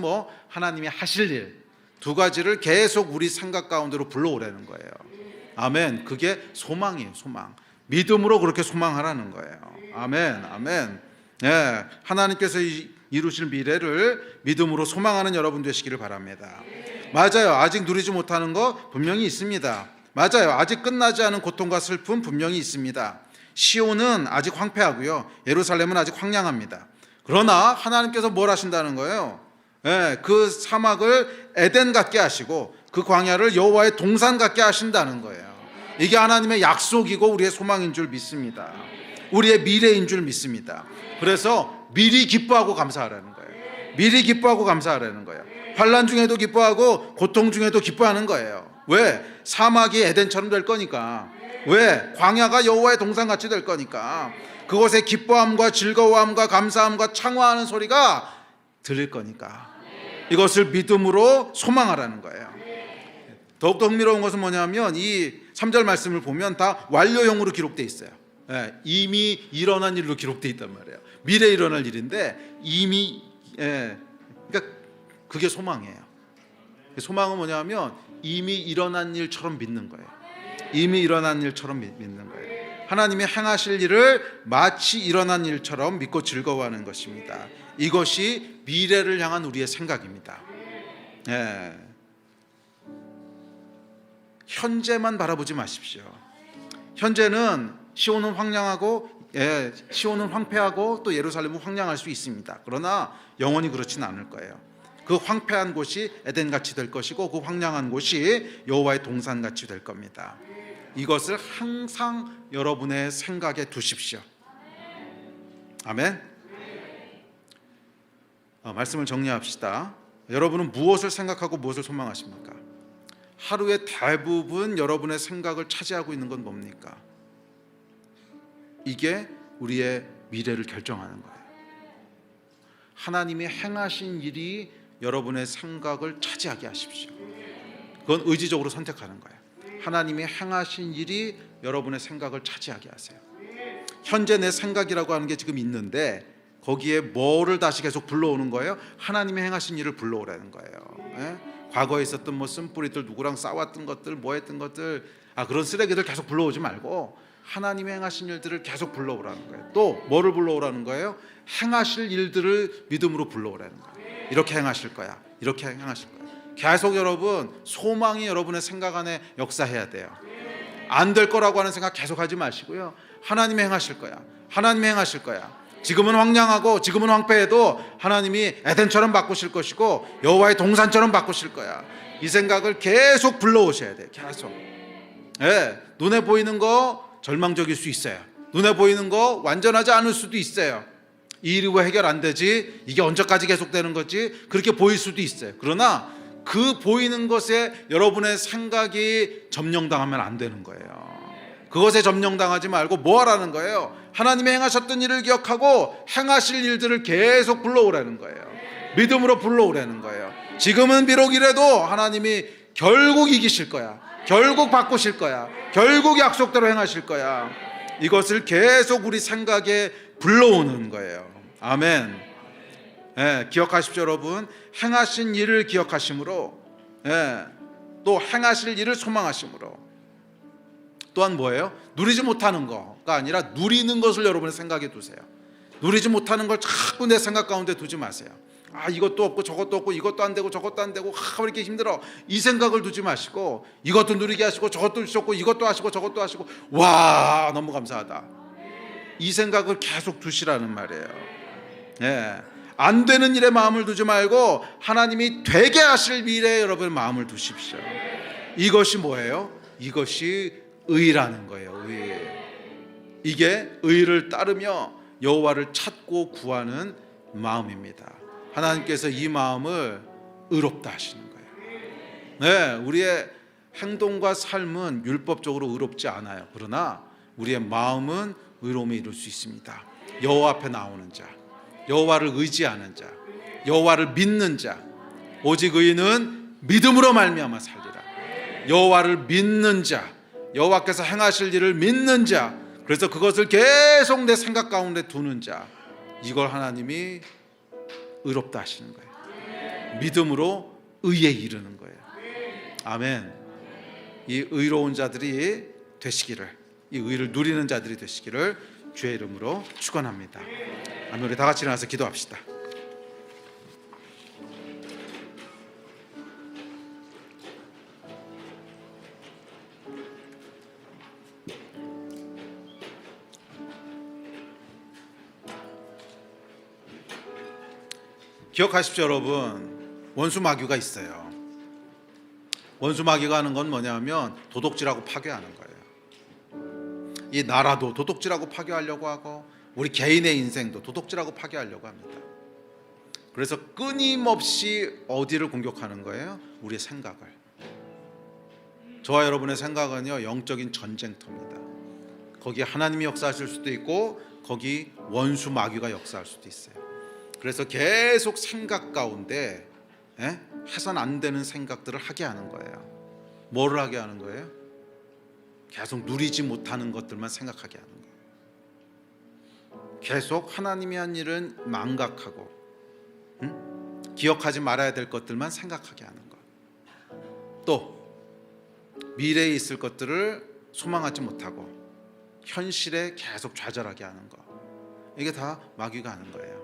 하나님이 하실 일 두 가지를 계속 우리 생각 가운데로 불러오라는 거예요. 아멘. 그게 소망이에요. 소망. 믿음으로 그렇게 소망하라는 거예요. 아멘. 아멘. 네, 하나님께서 이루실 미래를 믿음으로 소망하는 여러분 되시기를 바랍니다. 맞아요. 아직 누리지 못하는 거 분명히 있습니다. 맞아요. 아직 끝나지 않은 고통과 슬픔 분명히 있습니다. 시온은 아직 황폐하고요. 예루살렘은 아직 황량합니다. 그러나 하나님께서 뭘 하신다는 거예요? 네, 그 사막을 에덴 같게 하시고 그 광야를 여호와의 동산 같게 하신다는 거예요. 이게 하나님의 약속이고 우리의 소망인 줄 믿습니다. 우리의 미래인 줄 믿습니다. 그래서 미리 기뻐하고 감사하라는 거예요. 미리 기뻐하고 감사하라는 거예요. 환난 중에도 기뻐하고 고통 중에도 기뻐하는 거예요. 왜? 사막이 에덴처럼 될 거니까. 왜? 광야가 여호와의 동산같이 될 거니까. 그곳에 기뻐함과 즐거움과 감사함과 창화하는 소리가 들릴 거니까. 이것을 믿음으로 소망하라는 거예요. 더욱더 흥미로운 것은 뭐냐면 이 3절 말씀을 보면 다 완료형으로 기록되어 있어요. 이미 일어난 일로 기록되어 있단 말이에요. 미래에 일어날 일인데 이미 그러니까 그게 소망이에요. 소망은 뭐냐면 이미 일어난 일처럼 믿는 거예요. 이미 일어난 일처럼 믿는 거예요. 하나님이 행하실 일을 마치 일어난 일처럼 믿고 즐거워하는 것입니다. 이것이 미래를 향한 우리의 생각입니다. 현재만 바라보지 마십시오. 현재는 시온은 황량하고 시온은 황폐하고 또 예루살렘은 황량할 수 있습니다. 그러나 영원히 그렇지는 않을 거예요. 그 황폐한 곳이 에덴같이 될 것이고 그 황량한 곳이 여호와의 동산같이 될 겁니다. 이것을 항상 여러분의 생각에 두십시오. 아멘. 말씀을 정리합시다. 여러분은 무엇을 생각하고 무엇을 소망하십니까? 하루의 대부분 여러분의 생각을 차지하고 있는 건 뭡니까? 이게 우리의 미래를 결정하는 거예요. 하나님이 행하신 일이 여러분의 생각을 차지하게 하십시오. 그건 의지적으로 선택하는 거예요. 하나님이 행하신 일이 여러분의 생각을 차지하게 하세요. 현재 내 생각이라고 하는 게 지금 있는데 거기에 뭐를 다시 계속 불러오는 거예요? 하나님이 행하신 일을 불러오라는 거예요. 과거에 있었던 쓴뿌리들, 누구랑 싸웠던 것들, 뭐 했던 것들, 그런 쓰레기들 계속 불러오지 말고 하나님이 행하신 일들을 계속 불러오라는 거예요. 또 뭐를 불러오라는 거예요? 행하실 일들을 믿음으로 불러오라는 거예요. 이렇게 행하실 거야. 이렇게 행하실 거야. 계속 여러분 소망이 여러분의 생각 안에 역사해야 돼요. 안 될 거라고 하는 생각 계속 하지 마시고요. 하나님이 행하실 거야. 하나님이 행하실 거야. 지금은 황량하고 지금은 황폐해도 하나님이 에덴처럼 바꾸실 것이고 여호와의 동산처럼 바꾸실 거야. 이 생각을 계속 불러오셔야 돼요. 계속. 눈에 보이는 거 절망적일 수 있어요. 눈에 보이는 거 완전하지 않을 수도 있어요. 이 일이 왜 해결 안 되지? 이게 언제까지 계속되는 거지? 그렇게 보일 수도 있어요. 그러나 그 보이는 것에 여러분의 생각이 점령당하면 안 되는 거예요. 그것에 점령당하지 말고 뭐 하라는 거예요? 하나님이 행하셨던 일을 기억하고 행하실 일들을 계속 불러오라는 거예요. 믿음으로 불러오라는 거예요. 지금은 비록 이래도 하나님이 결국 이기실 거야. 결국 바꾸실 거야. 결국 약속대로 행하실 거야. 이것을 계속 우리 생각에 불러오는 거예요. 아멘. 기억하십시오, 여러분. 행하신 일을 기억하심으로, 또 행하실 일을 소망하심으로. 또한 뭐예요? 누리지 못하는 거가 아니라 누리는 것을 여러분의 생각에 두세요. 누리지 못하는 걸 자꾸 내 생각 가운데 두지 마세요. 이것도 없고 저것도 없고 이것도 안 되고 저것도 안 되고 왜 이렇게 힘들어, 이 생각을 두지 마시고 이것도 누리게 하시고 저것도 주셨고 이것도 하시고 저것도 하시고 와 너무 감사하다, 이 생각을 계속 두시라는 말이에요. 안 되는 일에 마음을 두지 말고 하나님이 되게 하실 일에 여러분의 마음을 두십시오. 이것이 뭐예요? 이것이 의라는 거예요. 의. 이게 의를 따르며 여호와를 찾고 구하는 마음입니다. 하나님께서 이 마음을 의롭다 하시는 거예요. 네, 우리의 행동과 삶은 율법적으로 의롭지 않아요. 그러나 우리의 마음은 의로움에 이룰 수 있습니다. 여호와 앞에 나오는 자, 여호와를 의지하는 자, 여호와를 믿는 자, 오직 의인은 믿음으로 말미암아 살리라. 여호와를 믿는 자, 여호와께서 행하실 일을 믿는 자, 그래서 그것을 계속 내 생각 가운데 두는 자, 이걸 하나님이 의롭다 하시는 거예요. 믿음으로 의에 이르는 거예요. 아멘. 이 의로운 자들이 되시기를, 이 의를 누리는 자들이 되시기를 주의 이름으로 축원합니다. 아멘. 우리 다 같이 일어나서 기도합시다. 기억하십시오, 여러분. 원수마귀가 있어요. 원수마귀가 하는 건 뭐냐면 도둑질하고 파괴하는 거예요. 이 나라도 도둑질하고 파괴하려고 하고 우리 개인의 인생도 도둑질하고 파괴하려고 합니다. 그래서 끊임없이 어디를 공격하는 거예요? 우리의 생각을. 저와 여러분의 생각은요, 영적인 전쟁터입니다. 거기 하나님이 역사하실 수도 있고 거기 원수마귀가 역사할 수도 있어요. 그래서 계속 생각 가운데 해선 안 되는 생각들을 하게 하는 거예요. 뭐를 하게 하는 거예요? 계속 누리지 못하는 것들만 생각하게 하는 거예요. 계속 하나님이 한 일은 망각하고 기억하지 말아야 될 것들만 생각하게 하는 것. 또 미래에 있을 것들을 소망하지 못하고 현실에 계속 좌절하게 하는 것. 이게 다 마귀가 하는 거예요.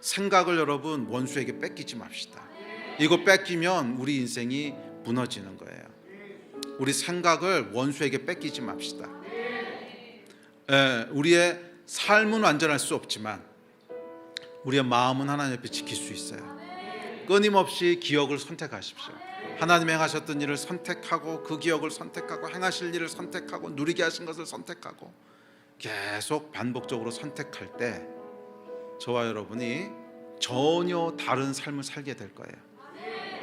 생각을 여러분 원수에게 뺏기지 맙시다. 이거 뺏기면 우리 인생이 무너지는 거예요. 우리 생각을 원수에게 뺏기지 맙시다. 우리의 삶은 완전할 수 없지만 우리의 마음은 하나님 앞에 지킬 수 있어요. 끊임없이 기억을 선택하십시오. 하나님이 행하셨던 일을 선택하고 그 기억을 선택하고 행하실 일을 선택하고 누리게 하신 것을 선택하고 계속 반복적으로 선택할 때 저와 여러분이 전혀 다른 삶을 살게 될 거예요.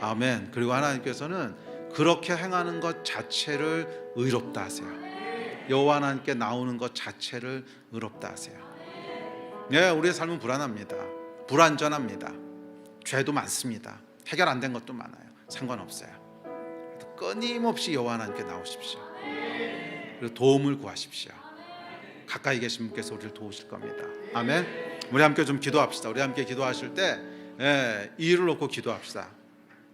아멘. 그리고 하나님께서는 그렇게 행하는 것 자체를 의롭다 하세요. 여호와 하나님께 나오는 것 자체를 의롭다 하세요. 네, 우리의 삶은 불안합니다. 불안전합니다. 죄도 많습니다. 해결 안 된 것도 많아요. 상관없어요. 끊임없이 여호와 하나님께 나오십시오. 그리고 도움을 구하십시오. 가까이 계신 분께서 우리를 도우실 겁니다. 아멘. 우리 함께 좀 기도합시다. 우리 함께 기도하실 때 이를 놓고 기도합시다.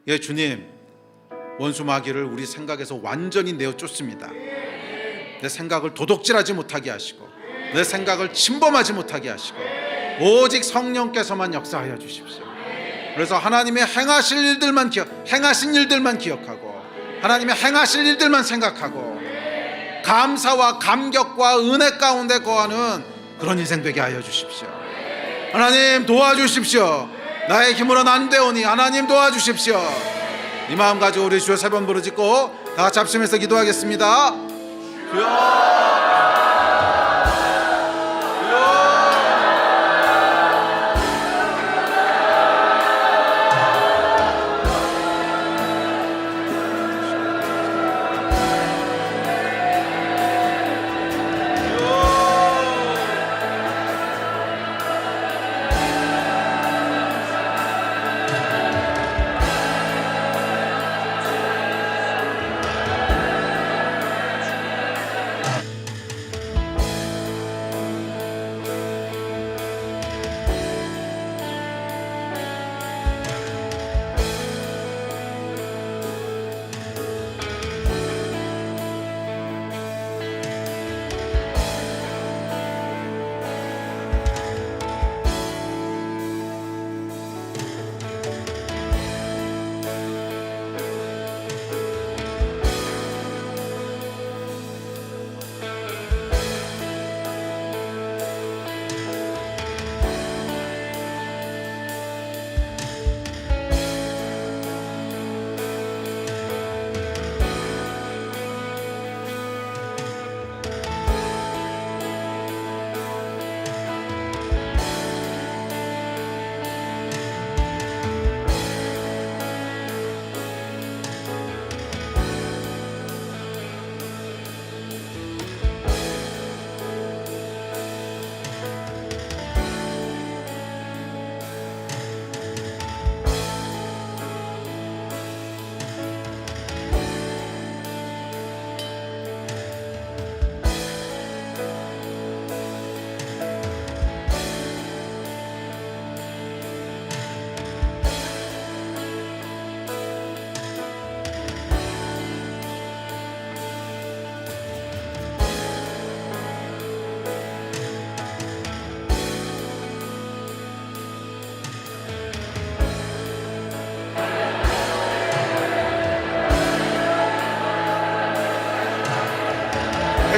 예, 주님, 원수 마귀를 우리 생각에서 완전히 내어 쫓습니다. 내 생각을 도둑질하지 못하게 하시고 내 생각을 침범하지 못하게 하시고 오직 성령께서만 역사하여 주십시오. 그래서 하나님의 행하신 일들만 기억하고 하나님의 행하실 일들만 생각하고 감사와 감격과 은혜 가운데 거하는 그런 인생 되게 하여 주십시오. 하나님 도와주십시오. 나의 힘으로는 안 되오니 하나님 도와주십시오. 이 마음 가지고 우리 주여 3번 부르짖고 다 같이 합심해서 기도하겠습니다. 주여.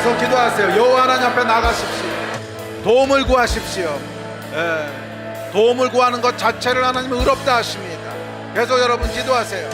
계속 기도하세요. 여호와 하나님 앞에 나가십시오. 도움을 구하십시오. 도움을 구하는 것 자체를 하나님은 의롭다 하십니다. 계속 여러분 기도하세요.